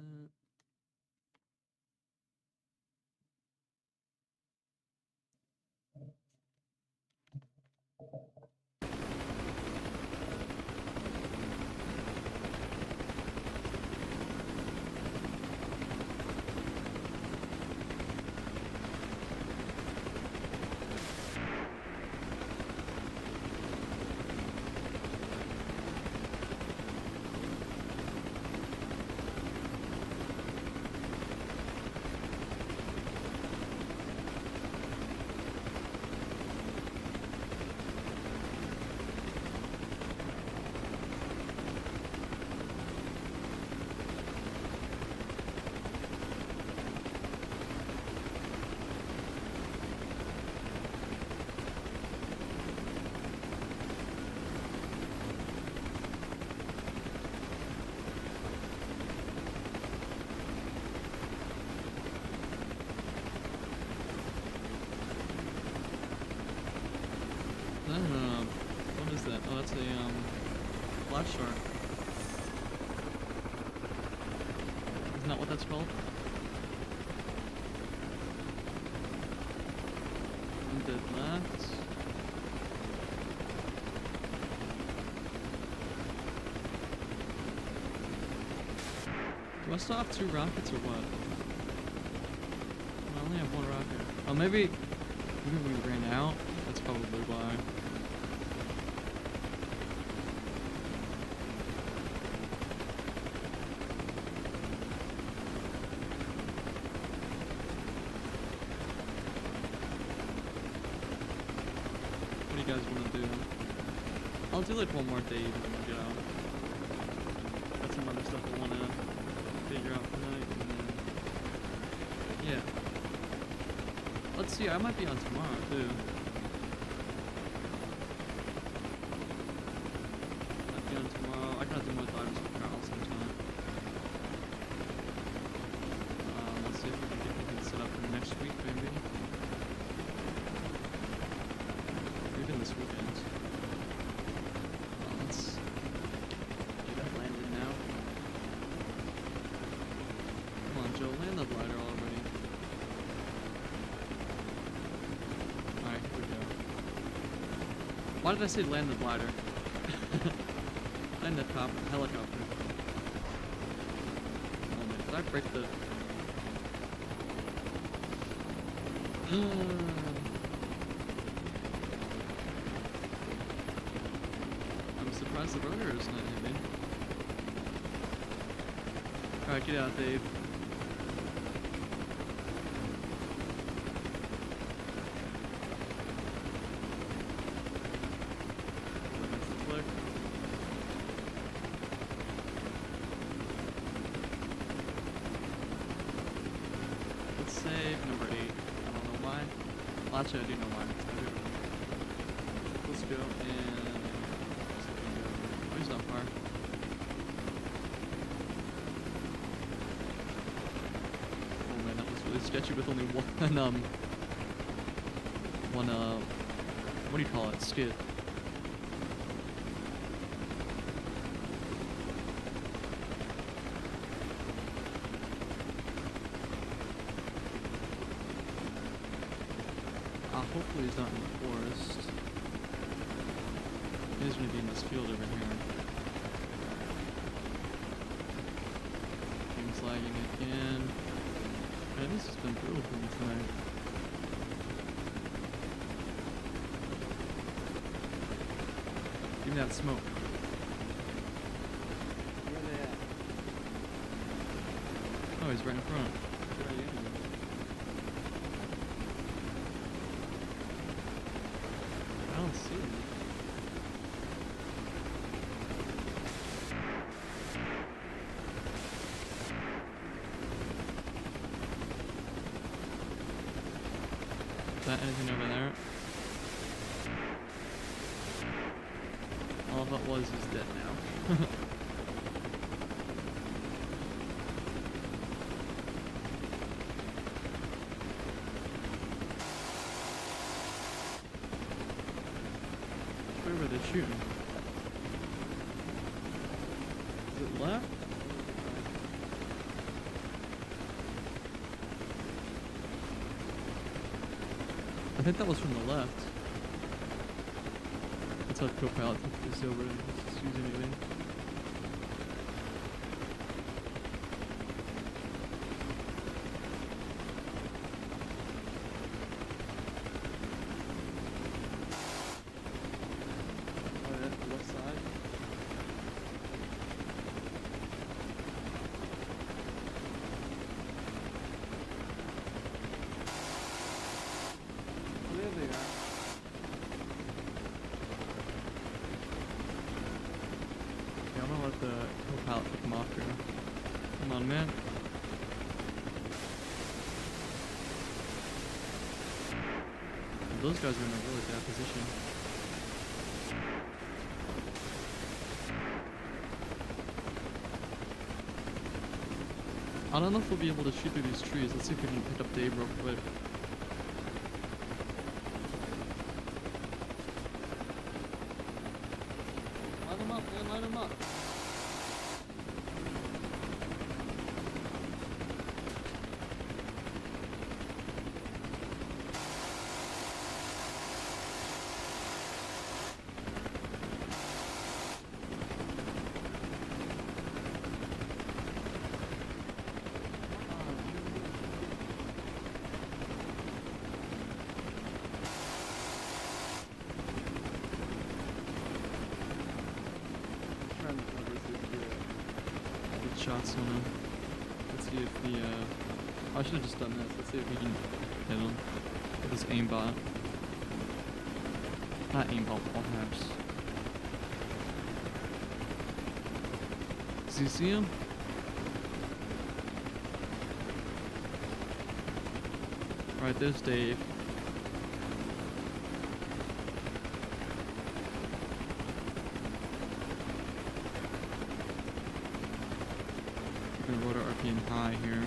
What is that? Oh, that's a flash shark. Isn't that what that's called? One dead left. Do I still have 2 rockets or what? I only have 1 rocket. Oh, maybe we ran out. That's probably why. What do you guys want to do? I'll do like 1 more day and then we'll get out. Got some other stuff I want to figure out tonight. And then, yeah. Let's see, I might be on tomorrow too. Tomorrow. I gotta do more divers with Carl sometime. Let's see if we can get anything set up for next week, maybe. Even this weekend. Let's get that landed now. Come on, Joe, land the glider already. Alright, here we go. Why did I say land the glider? And the top helicopter. Oh man, did I break the... I'm surprised the rotor is not hitting. Alright, Alright, get out, Dave. That's the click. Let's save number 8. I don't know why. Well, actually, I do know why. Let's go and... Oh, he's not far. Oh man, that was really sketchy with only one, what do you call it? Skid. Hopefully he's not in the forest. He's gonna be in this field over here. Game's lagging again. Man, this has been brutal for me tonight. Give me that smoke. Where they at? Oh, he's right in front. Where are you? I don't see him. Is that anything over there? All that was is dead now. Where were they shooting? Is it left? I think that was from the left. That's how Copilot took this over and just use anything. Oh, that's the left side. There they are. Yeah, I'm gonna let the Copilot pick him off here. Come on, man. Those guys are in a really bad position. I don't know if we'll be able to shoot through these trees. Let's see if we can pick up Dave real quick. Line him up, man, line him up. Trying to cover this here. Good shots on him. Let's see if the, I should have just done this. Let's see if we can hit him with this aimbot. Not aimbot, all caps. Does he see him? Alright, there's Dave. Gonna rotor RPM high here.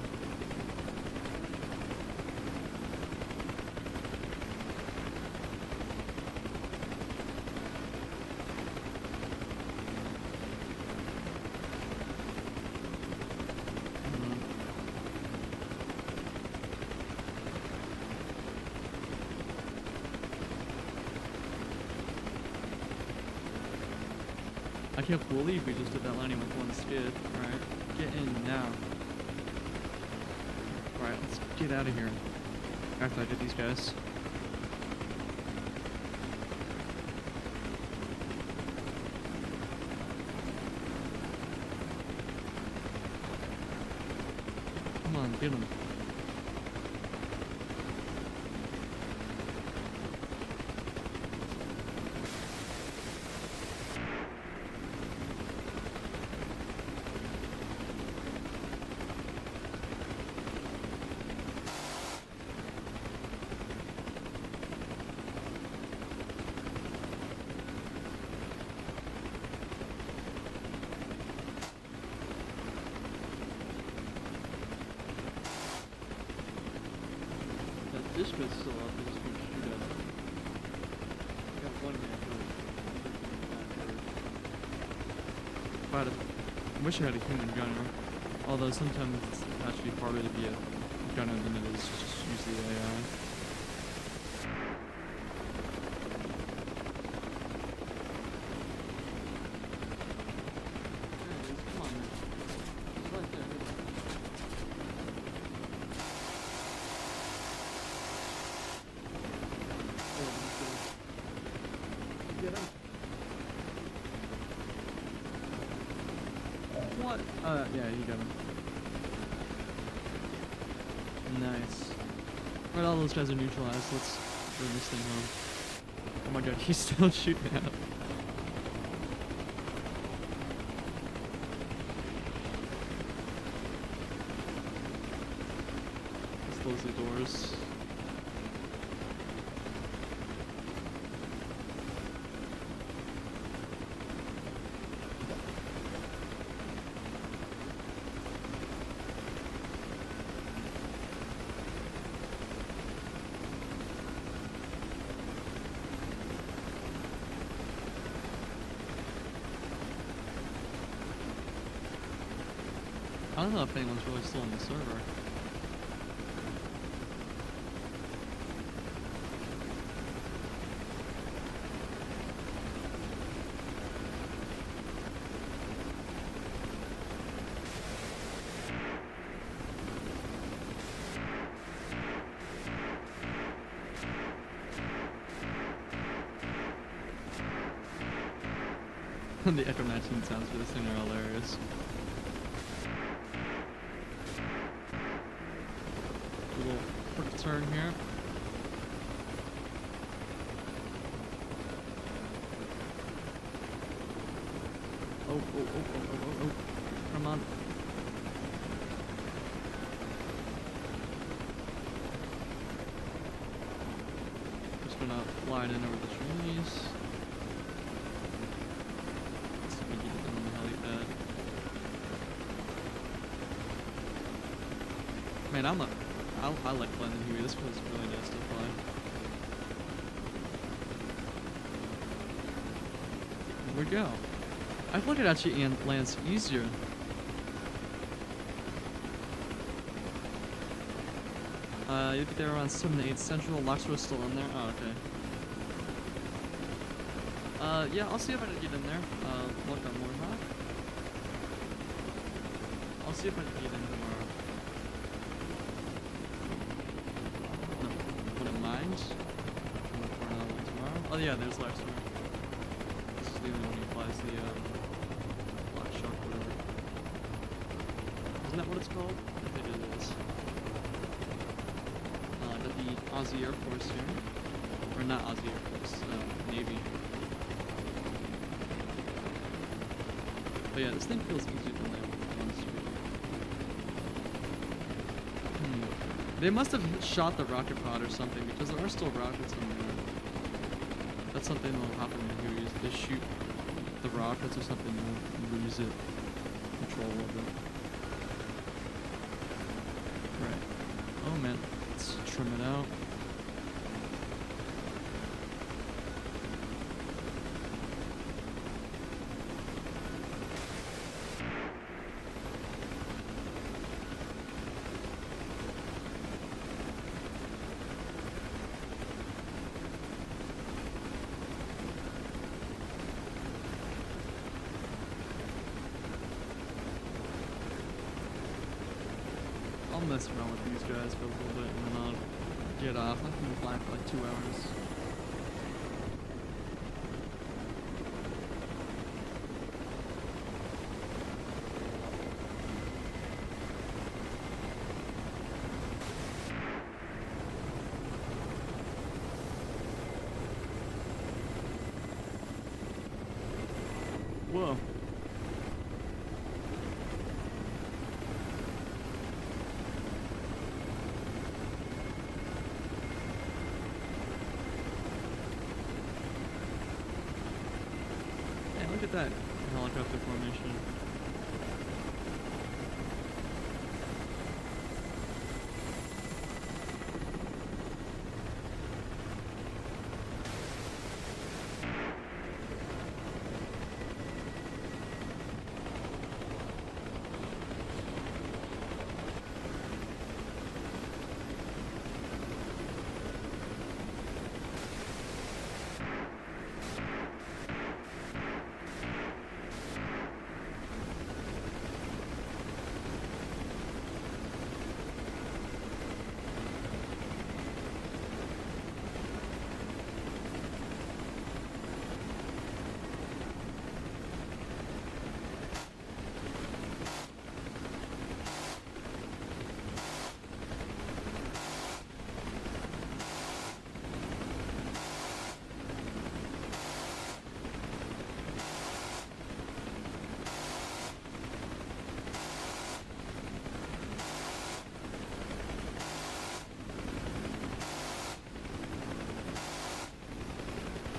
I can't believe we just did that landing with one skid. Alright, get in now. Alright, let's get out of here. After I did these guys. on, get him. This bit's still up, I just gonna shoot at it. Got one man, but I wish I had a human gunner. Although sometimes it's actually harder to be a gunner than it is to just use the AI. There it is, come on man. It's right there. Get him. What? Yeah, you got him. Nice. Right, all those guys are neutralized. Let's bring this thing home. Oh my god, he's still shooting at him. Let's close the doors. I don't know if anyone's really still on the server. The echo matching sounds for this thing are hilarious. A little quick turn here. Oh. Come on. Just gonna glide in over the trees. Let's see if we can get them on the helipad. Man, I like flying the Huey. This feels really nice to fly. Here we go. I feel like it actually lands easier. You get there around 7 to 8 Central. Locksworth's still in there. Oh, okay. Yeah, I'll see if I can get in there. Look on Warhawk. I'll see if I can get in tomorrow. No, wouldn't mind. I'm looking for another one tomorrow. Oh yeah, there's Locksworth. This is the only one who flies the, Black Shark, whatever. Isn't that what it's called? I think it is. Got the Aussie Air Force here. Or not Aussie Air Force, Navy. But yeah, this thing feels easier to land on street. They must have shot the rocket pod or something, because there are still rockets in there. That's something that'll happen in Hueys. They shoot the rockets or something and lose it. Control of it. Right. Oh man. Let's trim it out. I'll mess around with these guys for a little bit and then I'll get off. I've been flying for like 2 hours. get that helicopter formation.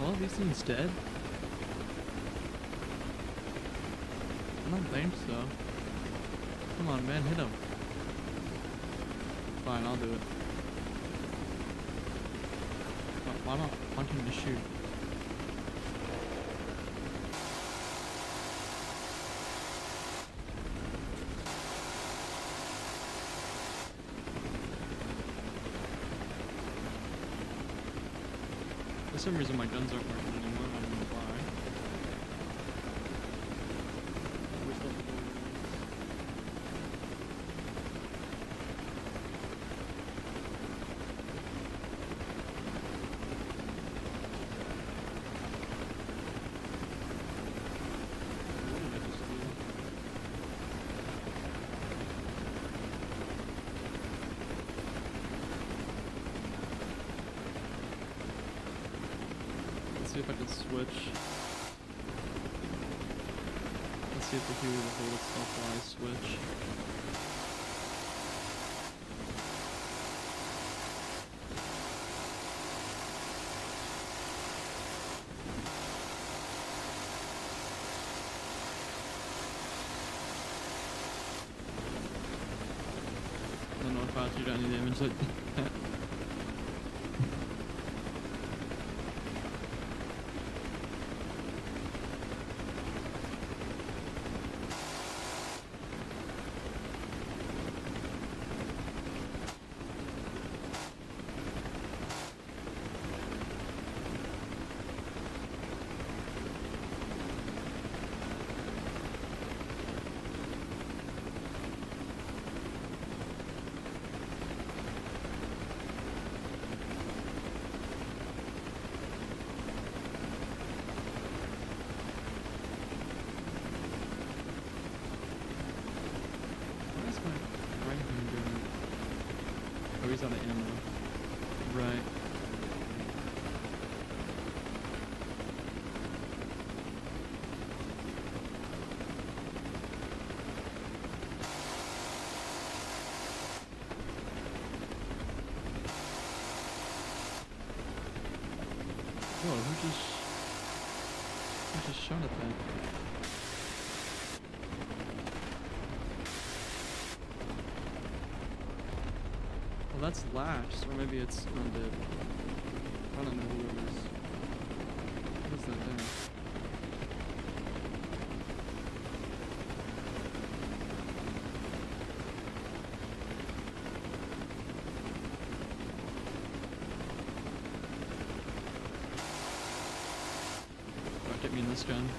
All these things dead? I don't think so. Come on, man, hit him. Fine, I'll do it. Why not want him to shoot? For some reason my guns aren't working anymore, I don't know why. Which level do we What did I just do? Let's see if I can switch. Let's see if the hero will hold itself while I switch. I don't know if I do any damage like that. Why is my right hand doing it? Oh, he's out of ammo. Right. Whoa, who just shot at that? Well, that's latched, or maybe it's undead. I don't know who it is. What is that there? Oh, get me in this gun.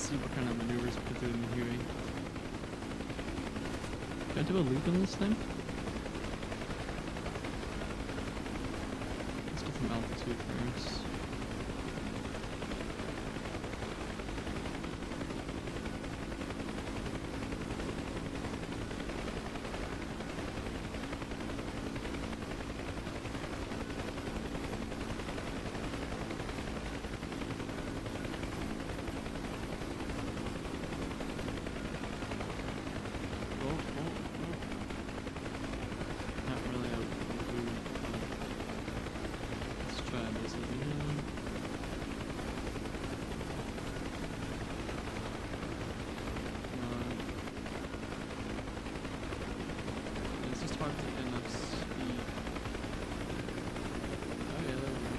see what kind of maneuvers we can do in the Huey. Can I do a loop on this thing? Let's get some altitude first. Not really a loop. Let's try this again. It's just hard to get enough speed. Oh yeah, there we go.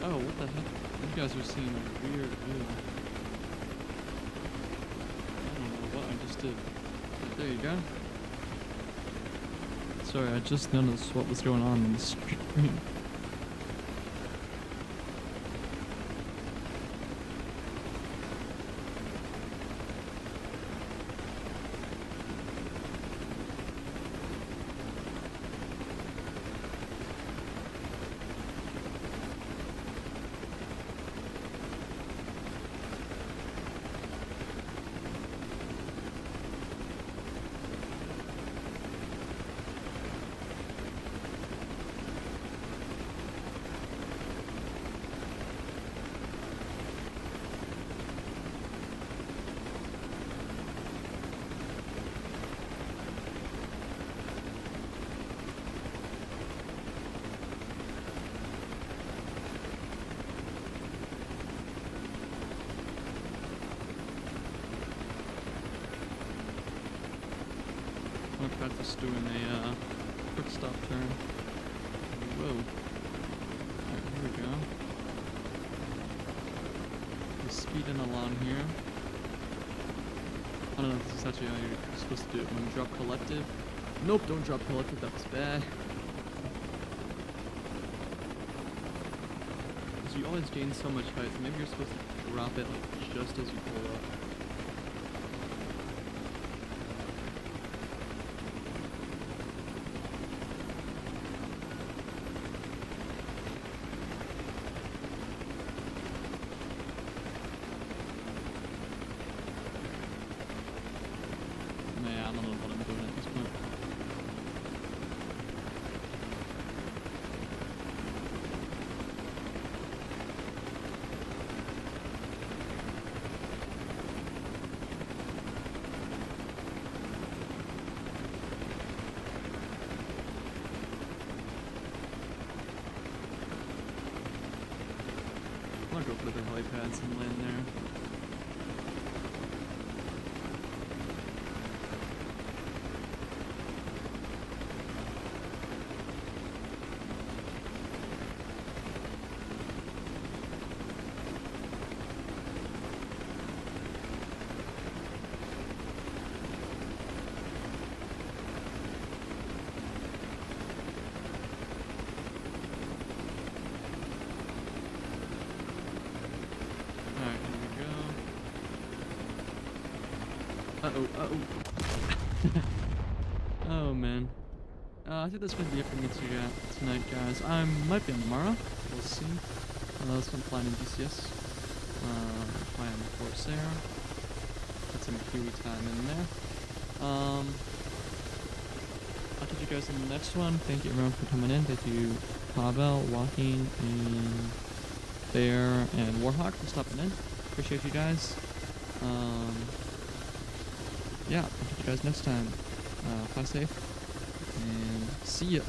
Oh, what the heck? You guys are seeing a weird view. I don't know what I just did. But there you go. Sorry, I just noticed what was going on in the stream. I'm gonna practice doing a quick stop turn. Whoa. Alright, here we go. We're speeding along here. I don't know if this is actually how you're supposed to do it when you drop collective. Nope, don't drop collective, that was bad. Because you always gain so much height, so maybe you're supposed to drop it like just as you pull up. Yeah, I don't know what I'm doing at this point. I'm gonna go for the heli pads and land there. Alright, here we go. Uh-oh, uh-oh. Oh, man. I think that's gonna be it for me tonight, guys. I might be on tomorrow. We'll see. That's what I'm flying in DCS. Flying Corsair. Get some Huey time in there. I'll catch you guys in the next one. Thank you everyone for coming in. Thank you, Pavel, Walking, and Bear, and Warhawk for stopping in. Appreciate you guys. Yeah, I'll catch you guys next time. Fly safe, and see ya.